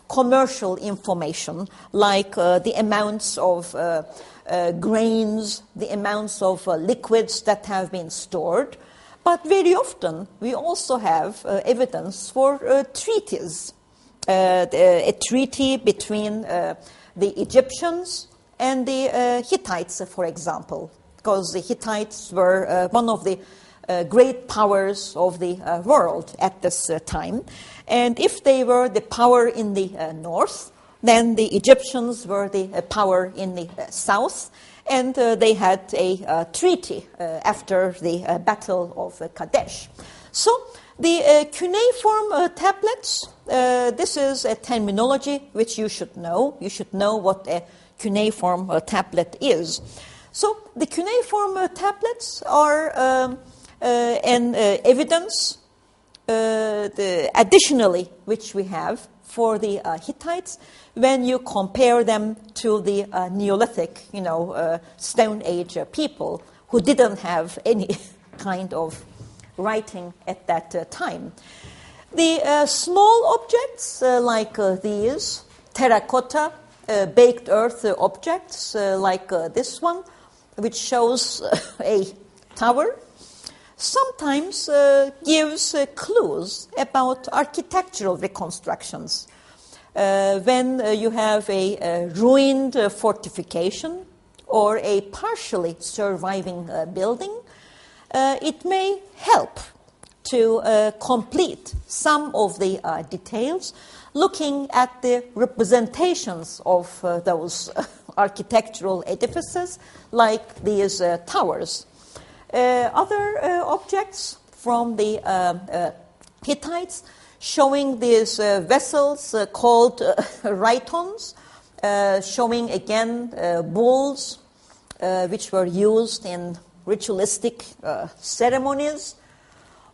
commercial information, like the amounts of grains, the amounts of liquids that have been stored. But very often, we also have evidence for treaties. A treaty between the Egyptians and the Hittites, for example, because the Hittites were one of the great powers of the world at this time. And if they were the power in the north, then the Egyptians were the power in the south, and they had a treaty after the Battle of Kadesh. So the cuneiform tablets, this is a terminology which you should know. You should know what a cuneiform tablet is. So the cuneiform tablets are an evidence additionally which we have for the Hittites when you compare them to the Neolithic, Stone Age people who didn't have any kind of writing at that time. The small objects like these, terracotta, baked earth objects like this one, which shows a tower, sometimes gives clues about architectural reconstructions. When you have a ruined fortification or a partially surviving building, it may help to complete some of the details, looking at the representations of those architectural edifices like these towers. Other objects from the Hittites showing these vessels called rhytons, showing again bulls which were used in ritualistic ceremonies,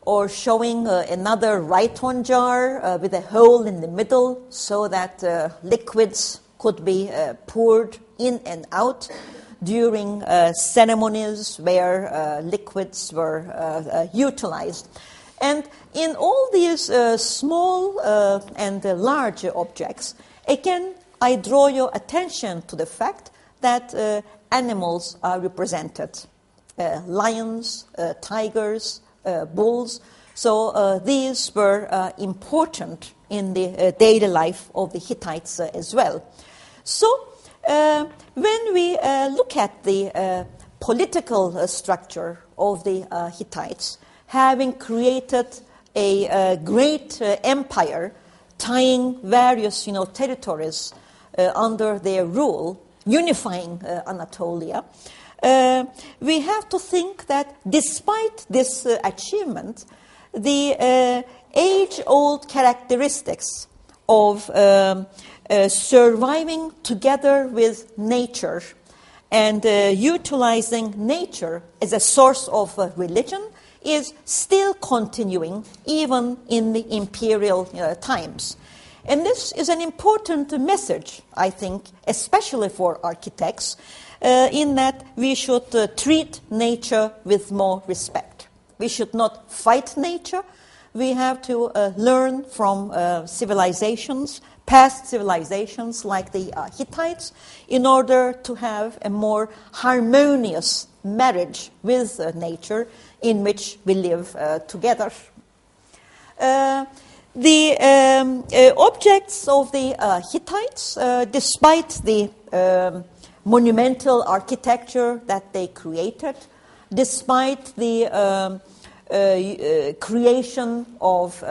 or showing another rhyton jar with a hole in the middle so that liquids could be poured in and out during ceremonies where liquids were utilized. And in all these small and large objects, again, I draw your attention to the fact that animals are represented. Lions, tigers, bulls. So these were important in the daily life of the Hittites as well. So when we look at the political structure of the Hittites, having created a great empire, tying various territories under their rule, unifying Anatolia, we have to think that despite this achievement, the age-old characteristics of surviving together with nature and utilizing nature as a source of religion is still continuing even in the imperial times. And this is an important message, I think, especially for architects, in that we should treat nature with more respect. We should not fight nature. We have to learn from civilizations, past civilizations like the Hittites, in order to have a more harmonious marriage with nature in which we live together. The objects of the Hittites, despite the monumental architecture that they created, despite the creation of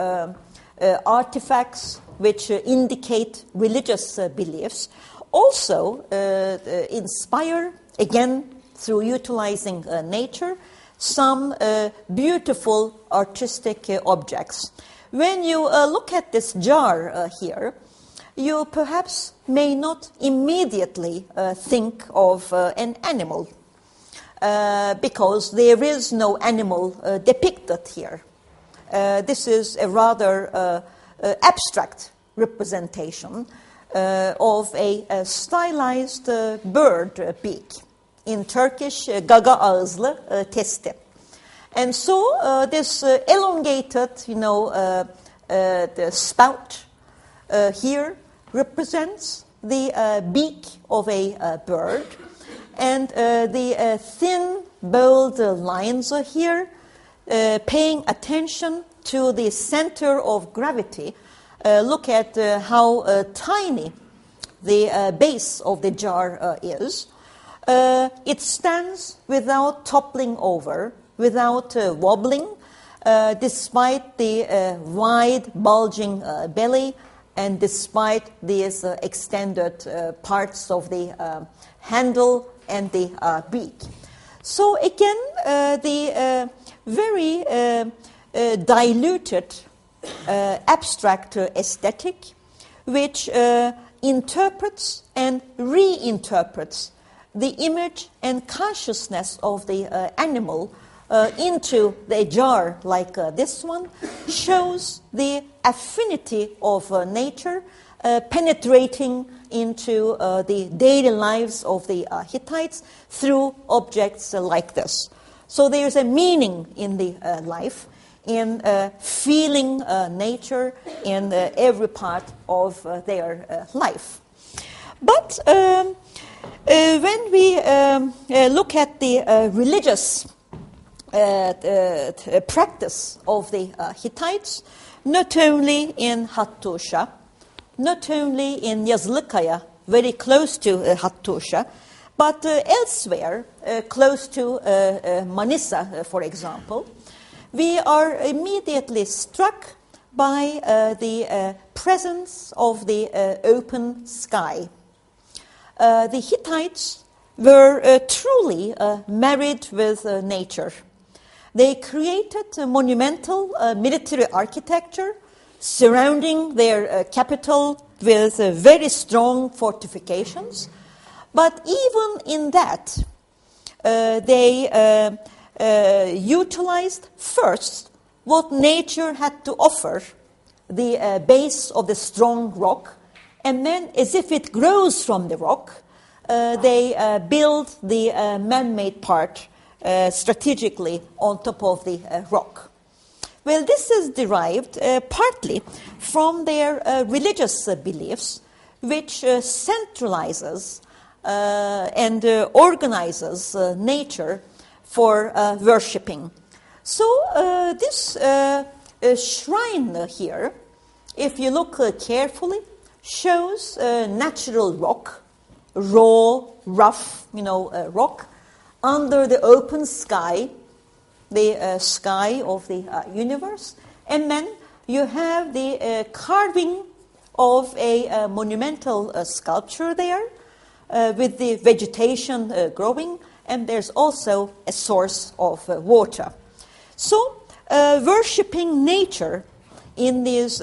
artifacts which indicate religious beliefs, also inspire, again, through utilizing nature, some beautiful artistic objects. When you look at this jar here, you perhaps may not immediately think of an animal, because there is no animal depicted here. This is a rather abstract representation of a stylized bird beak. In Turkish, gaga ağızlı testi. And so this elongated, the spout here represents the beak of a bird, and the thin, bold lines here, paying attention to the center of gravity. Look at how tiny the base of the jar is. It stands without toppling over, without wobbling, despite the wide, bulging belly, and despite these extended parts of the handle and the beak. So again, the very diluted abstract aesthetic, which interprets and reinterprets the image and consciousness of the animal into the jar like this one, shows the affinity of nature penetrating into the daily lives of the Hittites through objects like this. So there's a meaning in the life, in feeling nature in every part of their life. But when we look at the religious practice of the Hittites, not only in Hattusha, not only in Yazılıkaya, very close to Hattusha, but elsewhere, close to Manisa, for example, we are immediately struck by the presence of the open sky. The Hittites were truly married with nature. They created a monumental military architecture surrounding their capital with very strong fortifications. But even in that, they utilized first what nature had to offer, the base of the strong rock, and then as if it grows from the rock, they build the man-made part strategically on top of the rock. Well, this is derived partly from their religious beliefs, which centralizes and organizes nature for worshipping. So this shrine here, if you look carefully, shows natural rock, raw, rough, rock, under the open sky, the sky of the universe. And then you have the carving of a monumental sculpture there, with the vegetation growing, and there's also a source of water. So, worshipping nature in these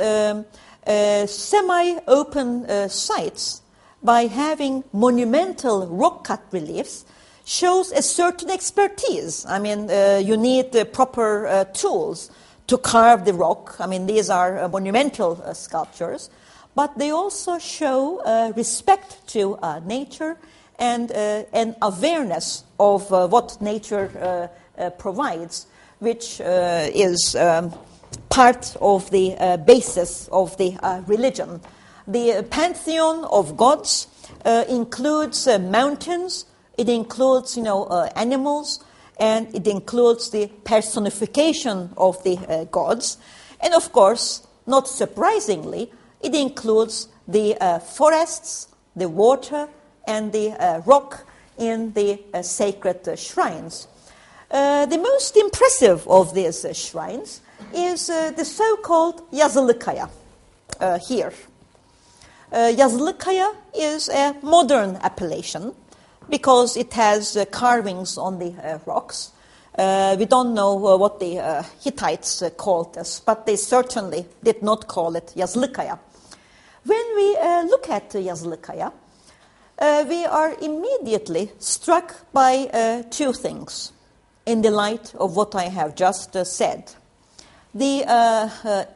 semi-open sites by having monumental rock-cut reliefs shows a certain expertise. I mean, you need the proper tools to carve the rock. I mean, these are monumental sculptures, but they also show respect to nature and an awareness of what nature provides, which is part of the basis of the religion. The Pantheon of Gods includes mountains, it includes, animals, and it includes the personification of the gods. And of course, not surprisingly, it includes the forests, the water, and the rock in the sacred shrines. The most impressive of these shrines is the so-called Yazılıkaya here. Yazılıkaya is a modern appellation because it has carvings on the rocks. We don't know what the Hittites called this, but they certainly did not call it Yazılıkaya. When we look at Yazılıkaya, we are immediately struck by two things in the light of what I have just said. The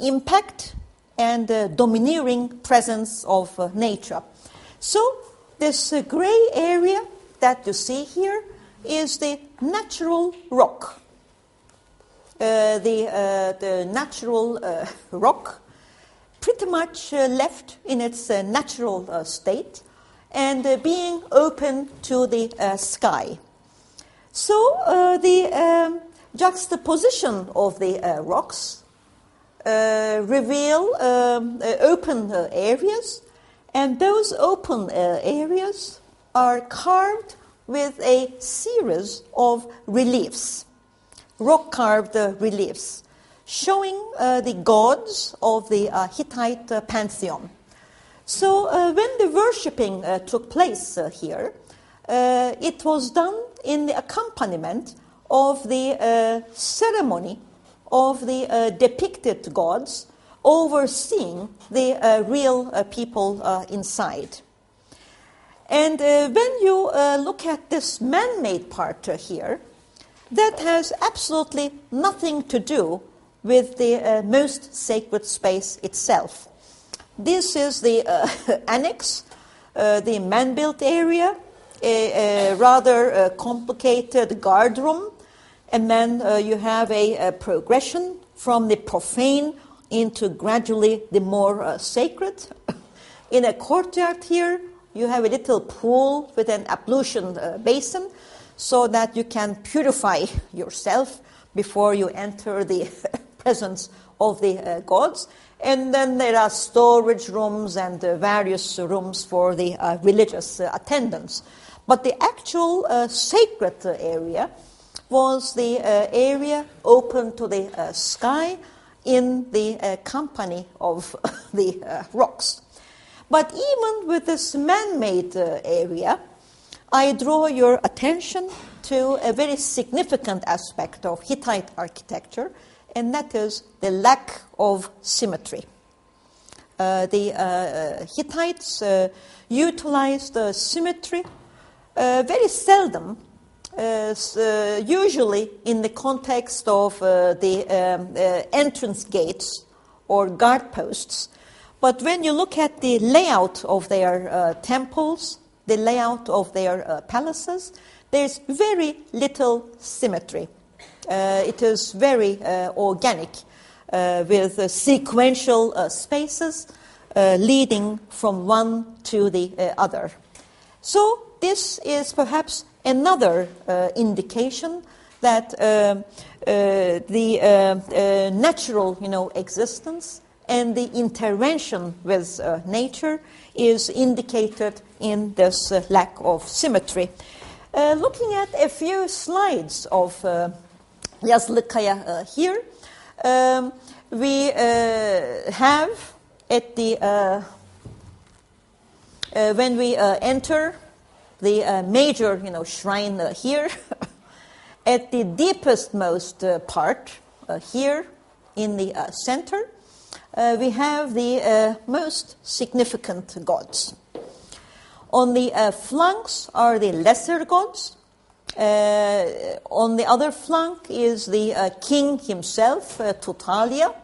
impact and domineering presence of nature. So this gray area that you see here is the natural rock. The natural rock pretty much left in its natural state and being open to the sky. So the juxtaposition of the rocks reveal open areas, and those open areas are carved with a series of reliefs, rock-carved reliefs, showing the gods of the Hittite pantheon. So when the worshipping took place here, it was done in the accompaniment of the ceremony of the depicted gods overseeing the real people inside. And when you look at this man-made part here, that has absolutely nothing to do with the most sacred space itself. This is the annex, the man-built area, a rather complicated guard room, and then you have a progression from the profane into gradually the more sacred. In a courtyard here, you have a little pool with an ablution basin so that you can purify yourself before you enter the presence of the gods. And then there are storage rooms and various rooms for the religious attendants. But the actual sacred area was the area open to the sky in the company of the rocks. But even with this man-made area, I draw your attention to a very significant aspect of Hittite architecture, and that is the lack of symmetry. The Hittites utilized symmetry very seldom, usually in the context of the entrance gates or guard posts. But when you look at the layout of their temples, the layout of their palaces, there's very little symmetry. It is very organic, with sequential spaces leading from one to the other. So this is perhaps another indication that the natural, existence and the intervention with nature is indicated in this lack of symmetry. Looking at a few slides of Yazılıkaya here, we have at the when we enter the major, shrine here. At the deepest most part, here in the center, we have the most significant gods. On the flanks are the lesser gods. On the other flank is the king himself, Tattaglia.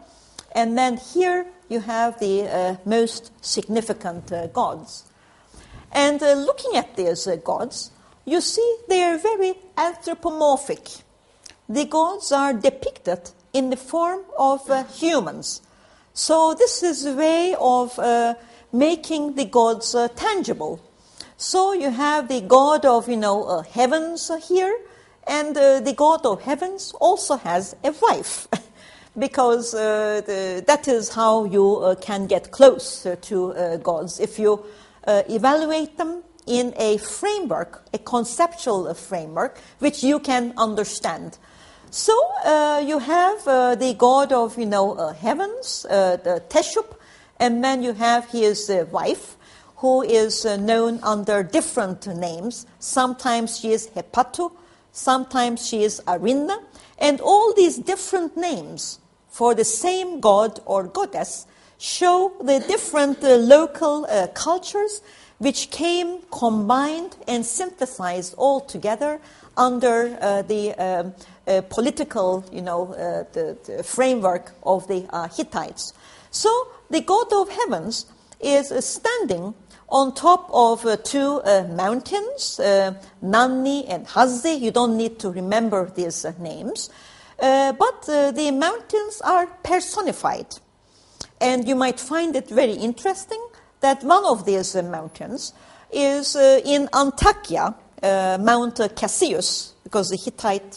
And then here you have the most significant gods. And looking at these gods, you see they are very anthropomorphic. The gods are depicted in the form of humans. So this is a way of making the gods tangible. So you have the god of, heavens here, and the god of heavens also has a wife, because that is how you can get close to gods. If you evaluate them in a framework, a conceptual framework, which you can understand. So you have the god of, heavens, the Teshub, and then you have his wife, who is known under different names. Sometimes she is Hepatu, sometimes she is Arinna, and all these different names for the same god or goddess show the different local cultures which came combined and synthesized all together under the political, the framework of the Hittites. So the god of heavens is standing on top of two mountains, Nanni and Hazzi. You don't need to remember these names. But the mountains are personified. And you might find it very interesting that one of these mountains is in Antakya, Mount Cassius, because the Hittite,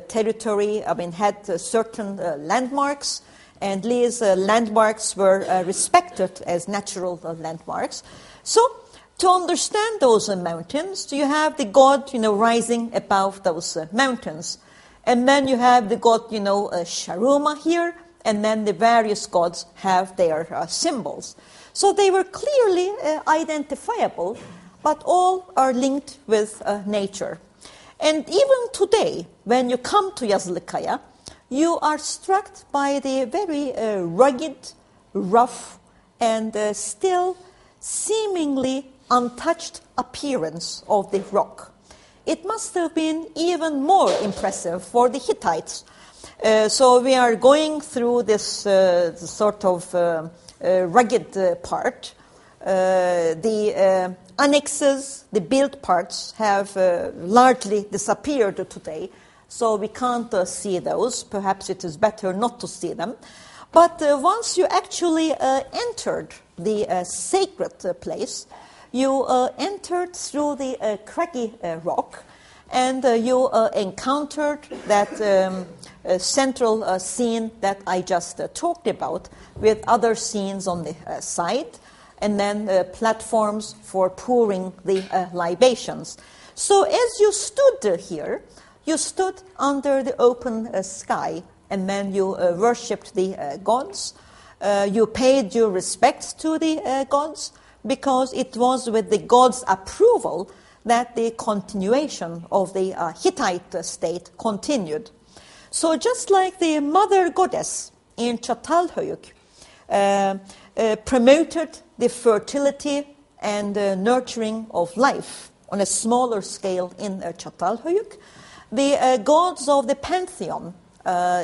territory, had certain landmarks, and these landmarks were respected as natural landmarks. So, to understand those mountains, you have the god, rising above those mountains. And then you have the god, Sharuma here, and then the various gods have their symbols. So they were clearly identifiable, but all are linked with nature. And even today, when you come to Yazlıkaya, you are struck by the very rugged, rough, and still seemingly untouched appearance of the rock. It must have been even more impressive for the Hittites. So we are going through this sort of rugged part. The annexes, the built parts have largely disappeared today. So we can't see those. Perhaps it is better not to see them. But once you actually entered the sacred place, you entered through the craggy rock, and you encountered that central scene that I just talked about, with other scenes on the side, and then platforms for pouring the libations. So as you stood here, you stood under the open sky, and then you worshipped the gods. You paid your respects to the gods, because it was with the gods' approval that the continuation of the Hittite state continued. So just like the mother goddess in Çatalhöyük promoted the fertility and nurturing of life on a smaller scale in Çatalhöyük, the gods of the Pantheon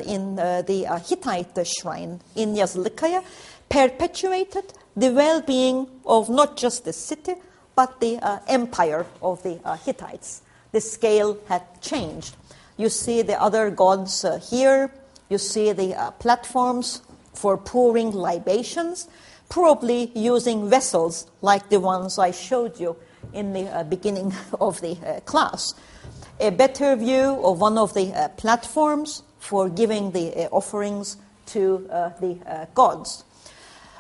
in the Hittite shrine in Yazlıkaya perpetuated the well-being of not just the city, but the empire of the Hittites. The scale had changed. You see the other gods here. You see the platforms for pouring libations, probably using vessels like the ones I showed you in the beginning of the class. A better view of one of the platforms for giving the offerings to the gods.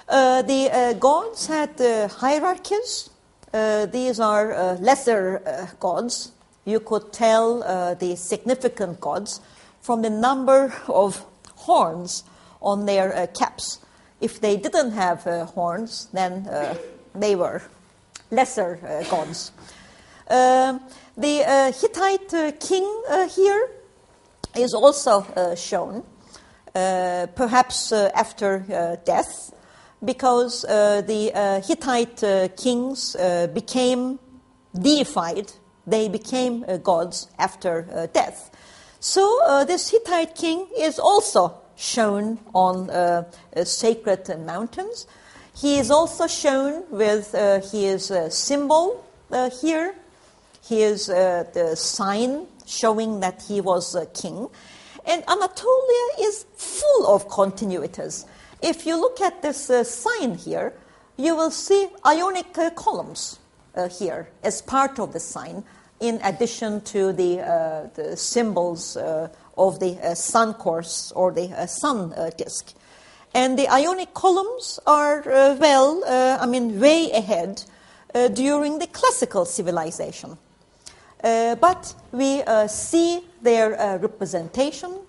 The gods had hierarchies. These are lesser gods. You could tell the significant gods from the number of horns on their caps. If they didn't have horns, then they were lesser gods. The Hittite king here is also shown, perhaps after death, because the Hittite kings became deified. They became gods after death. So this Hittite king is also shown on sacred mountains. He is also shown with his symbol here. Here's the sign showing that he was a king. And Anatolia is full of continuities. If you look at this sign here, you will see Ionic columns here as part of the sign, in addition to the symbols of the sun course or the sun disk. And the Ionic columns are, way ahead during the classical civilization. But we see their representation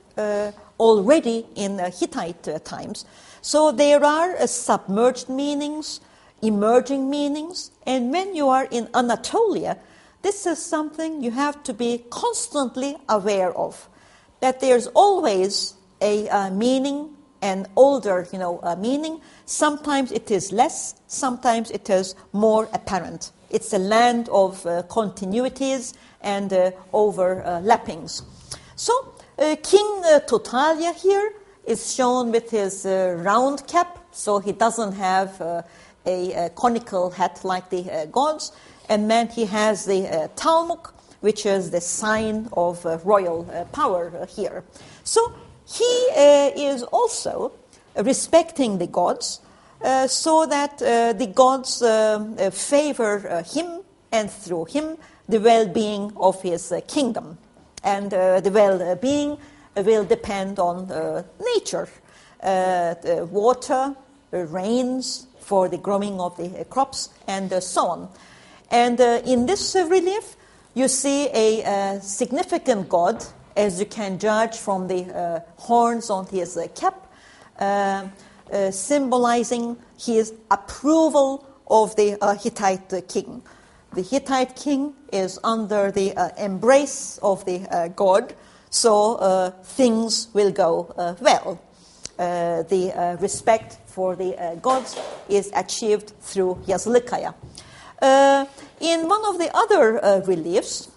already in Hittite times. So there are submerged meanings, emerging meanings, and when you are in Anatolia, this is something you have to be constantly aware of, that there's always a meaning, an older meaning. Sometimes it is less, sometimes it is more apparent. It's a land of continuities and overlappings. So King Tattaglia here is shown with his round cap, so he doesn't have a conical hat like the gods. And then he has the Talmuk, which is the sign of royal power here. So he is also respecting the gods, so that the gods favor him, and through him the well-being of his kingdom. And the well-being will depend on nature, the water, rains for the growing of the crops, and so on. And in this relief, you see a significant god, as you can judge from the horns on his cap, symbolizing his approval of the Hittite king. The Hittite king is under the embrace of the god, so things will go well. The respect for the gods is achieved through Yazılıkaya. In one of the other reliefs,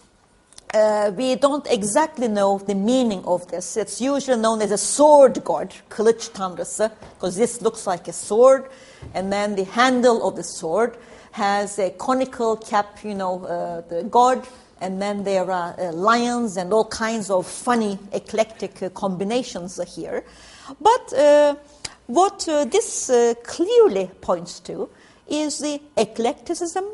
we don't exactly know the meaning of this. It's usually known as a sword god, kılıç tanrısı, because this looks like a sword, and then the handle of the sword has a conical cap, the god, and then there are lions and all kinds of funny, eclectic combinations here. But what this clearly points to is the eclecticism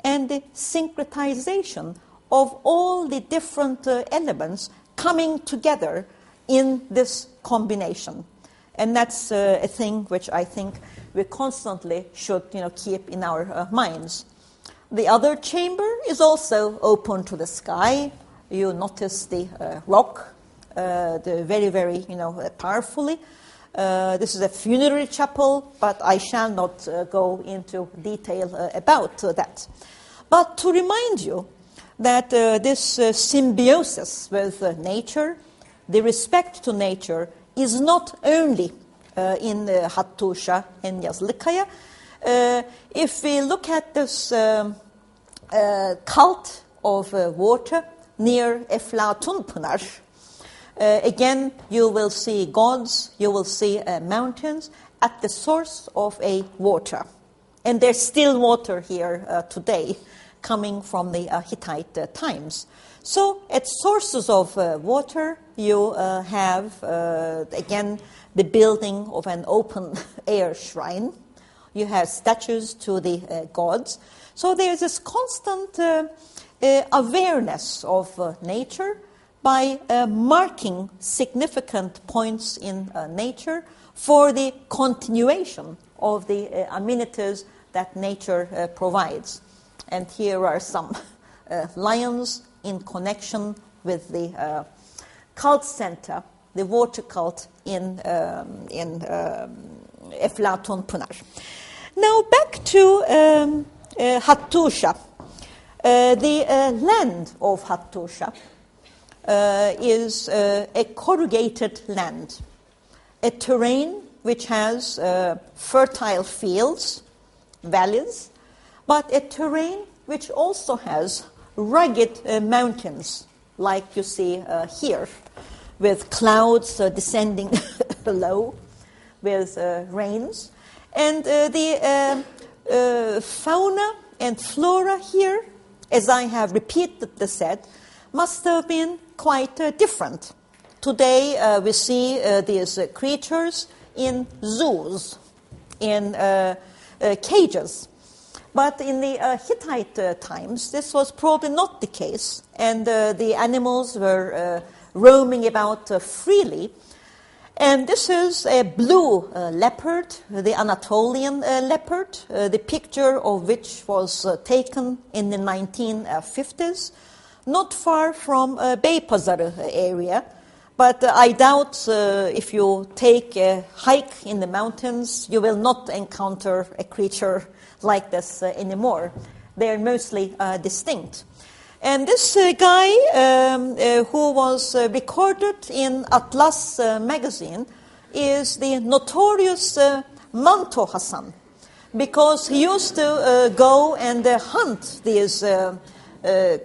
and the syncretization of all the different elements coming together in this combination. And that's a thing which I think we constantly should keep in our minds. The other chamber is also open to the sky. You notice the rock, the very, very powerfully. This is a funerary chapel, but I shall not go into detail about that. But to remind you that this symbiosis with nature, the respect to nature, is not only in Hattusha and Yazılıkaya. If we look at this cult of water near Eflatun Pınar, again, you will see gods, you will see mountains at the source of a water. And there's still water here today coming from the Hittite times. So at sources of water, you have, again, the building of an open-air shrine. You have statues to the gods. So there's this constant awareness of nature by marking significant points in nature for the continuation of the amenities that nature provides. And here are some lions in connection with the cult center, the water cult in Eflatun Pınar. Now back to Hattusha. The land of Hattusha is a corrugated land, a terrain which has fertile fields, valleys, but a terrain which also has rugged mountains, like you see here, with clouds descending below, with rains. And the fauna and flora here, as I have repeatedly said, must have been quite different. Today we see these creatures in zoos, in cages. But in the Hittite times, this was probably not the case, and the animals were roaming about freely. And this is a blue leopard, the Anatolian leopard, the picture of which was taken in the 1950s, not far from Beypazarı area. But I doubt if you take a hike in the mountains, you will not encounter a creature like this anymore. They're mostly distinct. And this guy who was recorded in Atlas magazine is the notorious Manto Hasan, because he used to go and hunt these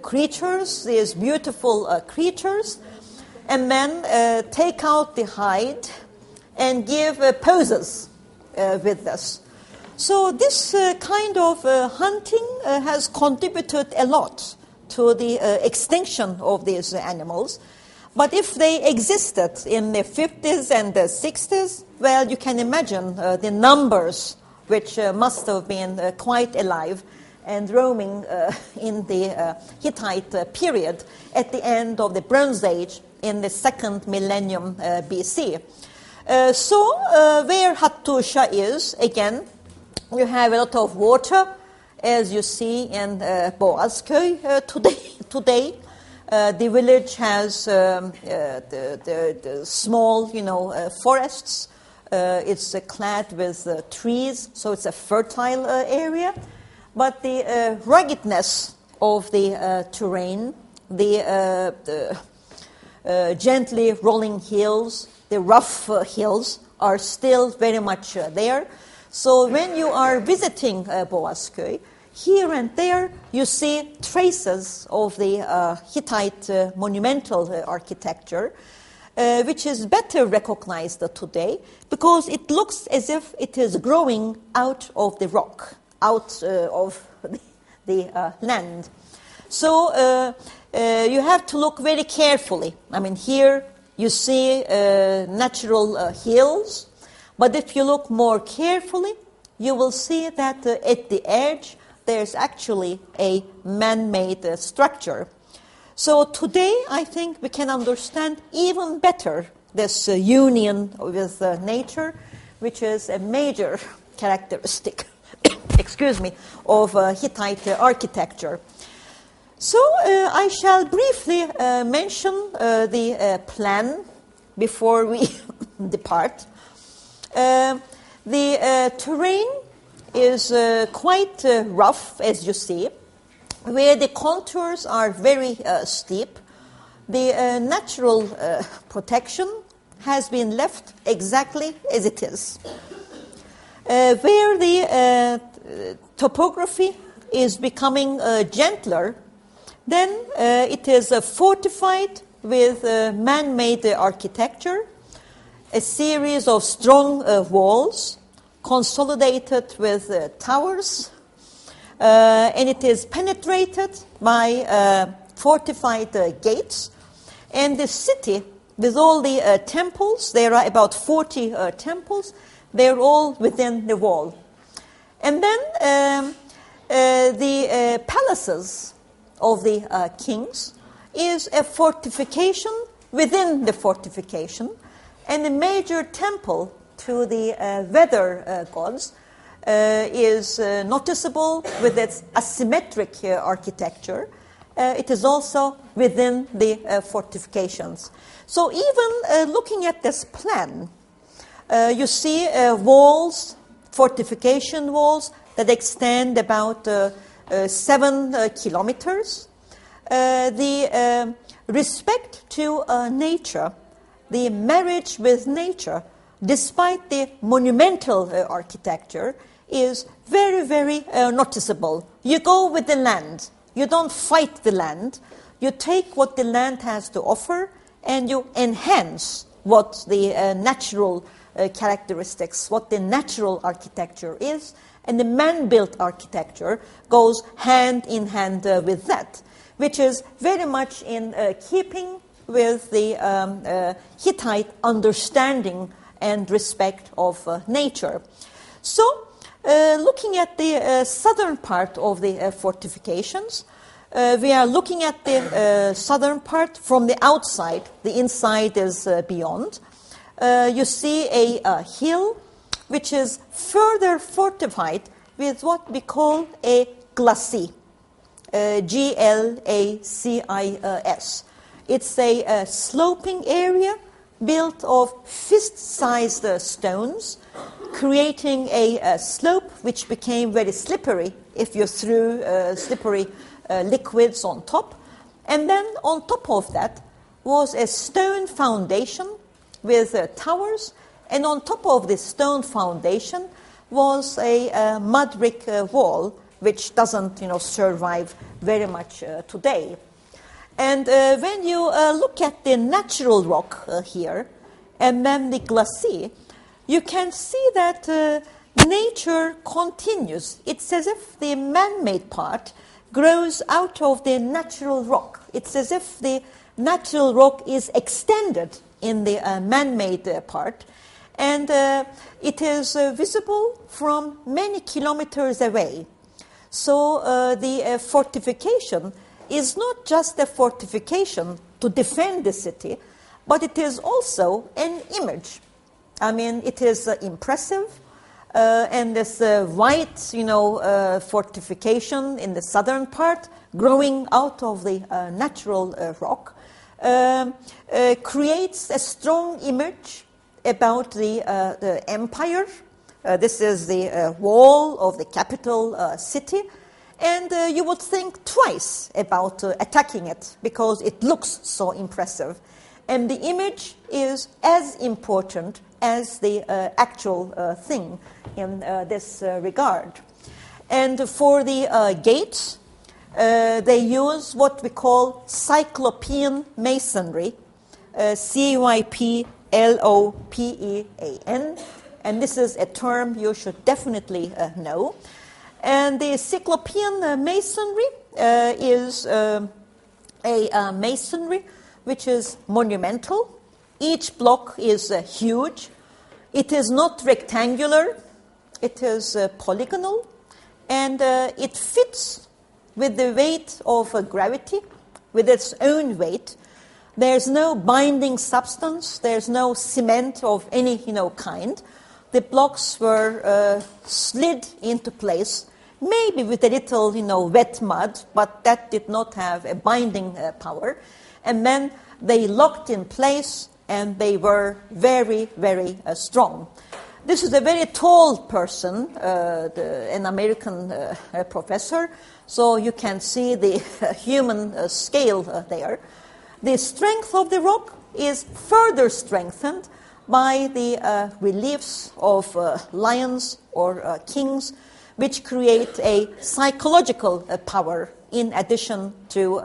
creatures, these beautiful creatures, and then take out the hide and give poses with this. So this kind of hunting has contributed a lot to the extinction of these animals. But if they existed in the 50s and the 60s, well, you can imagine the numbers which must have been quite alive and roaming in the Hittite period at the end of the Bronze Age in the second millennium BC. So where Hattusha is, again, you have a lot of water, as you see in Boğazköy today. The village has the small, forests. It's clad with trees, so it's a fertile area. But the ruggedness of the terrain, the gently rolling hills, the rough hills are still very much there. So when you are visiting Boğazköy, here and there you see traces of the Hittite monumental architecture, which is better recognized today because it looks as if it is growing out of the rock, out of the land. So you have to look very carefully. I mean, here you see natural hills, but if you look more carefully, you will see that at the edge there's actually a man-made structure. So today, I think we can understand even better this union with nature, which is a major characteristic, of Hittite architecture. So I shall briefly mention the plan before we depart. The terrain is quite rough, as you see, where the contours are very steep. The natural protection has been left exactly as it is. Where the topography is becoming gentler, then it is fortified with man-made architecture, a series of strong walls, consolidated with towers, and it is penetrated by fortified gates. And the city, with all the temples, there are about 40 temples, they're all within the wall. And then the palaces of the kings is a fortification within the fortification, and a major temple to the weather gods is noticeable with its asymmetric architecture. It is also within the fortifications. So even looking at this plan, you see walls, fortification walls that extend about 7 kilometers. The respect to nature, the marriage with nature, despite the monumental architecture, is very, very noticeable. You go with the land. You don't fight the land. You take what the land has to offer and you enhance what the natural characteristics, what the natural architecture is, and the man-built architecture goes hand in hand with that, which is very much in keeping with the Hittite understanding and respect of nature. So, looking at the southern part of the fortifications, we are looking at the southern part from the outside. The inside is beyond. You see a hill which is further fortified with what we call a glacis, Glacis. It's a sloping area built of fist-sized stones, creating a slope which became very slippery if you threw slippery liquids on top. And then on top of that was a stone foundation with towers, and on top of this stone foundation was a mud brick wall, which doesn't survive very much today. And when you look at the natural rock here and then the glacis, you can see that nature continues. It's as if the man-made part grows out of the natural rock. It's as if the natural rock is extended in the man-made part. And it is visible from many kilometers away. So the fortification is not just a fortification to defend the city, but it is also an image. I mean, it is impressive. And this white, fortification in the southern part, growing out of the natural rock, creates a strong image about the empire. This is the wall of the capital city. And you would think twice about attacking it because it looks so impressive. And the image is as important as the actual thing in this regard. And for the gates, they use what we call Cyclopean Masonry, Cyplopean, and this is a term you should definitely know. And the Cyclopean Masonry is a masonry which is monumental. Each block is huge. It is not rectangular. It is polygonal. And it fits with the weight of gravity, with its own weight. There's no binding substance. There's no cement of any kind. The blocks were slid into place, maybe with a little, wet mud, but that did not have a binding power. And then they locked in place, and they were very, very strong. This is a very tall person, an American professor, so you can see the human scale there. The strength of the rock is further strengthened by the reliefs of lions or kings, which create a psychological power in addition to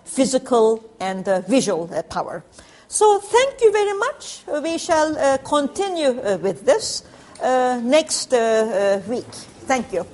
physical and visual power. So thank you very much. We shall continue with this next week. Thank you.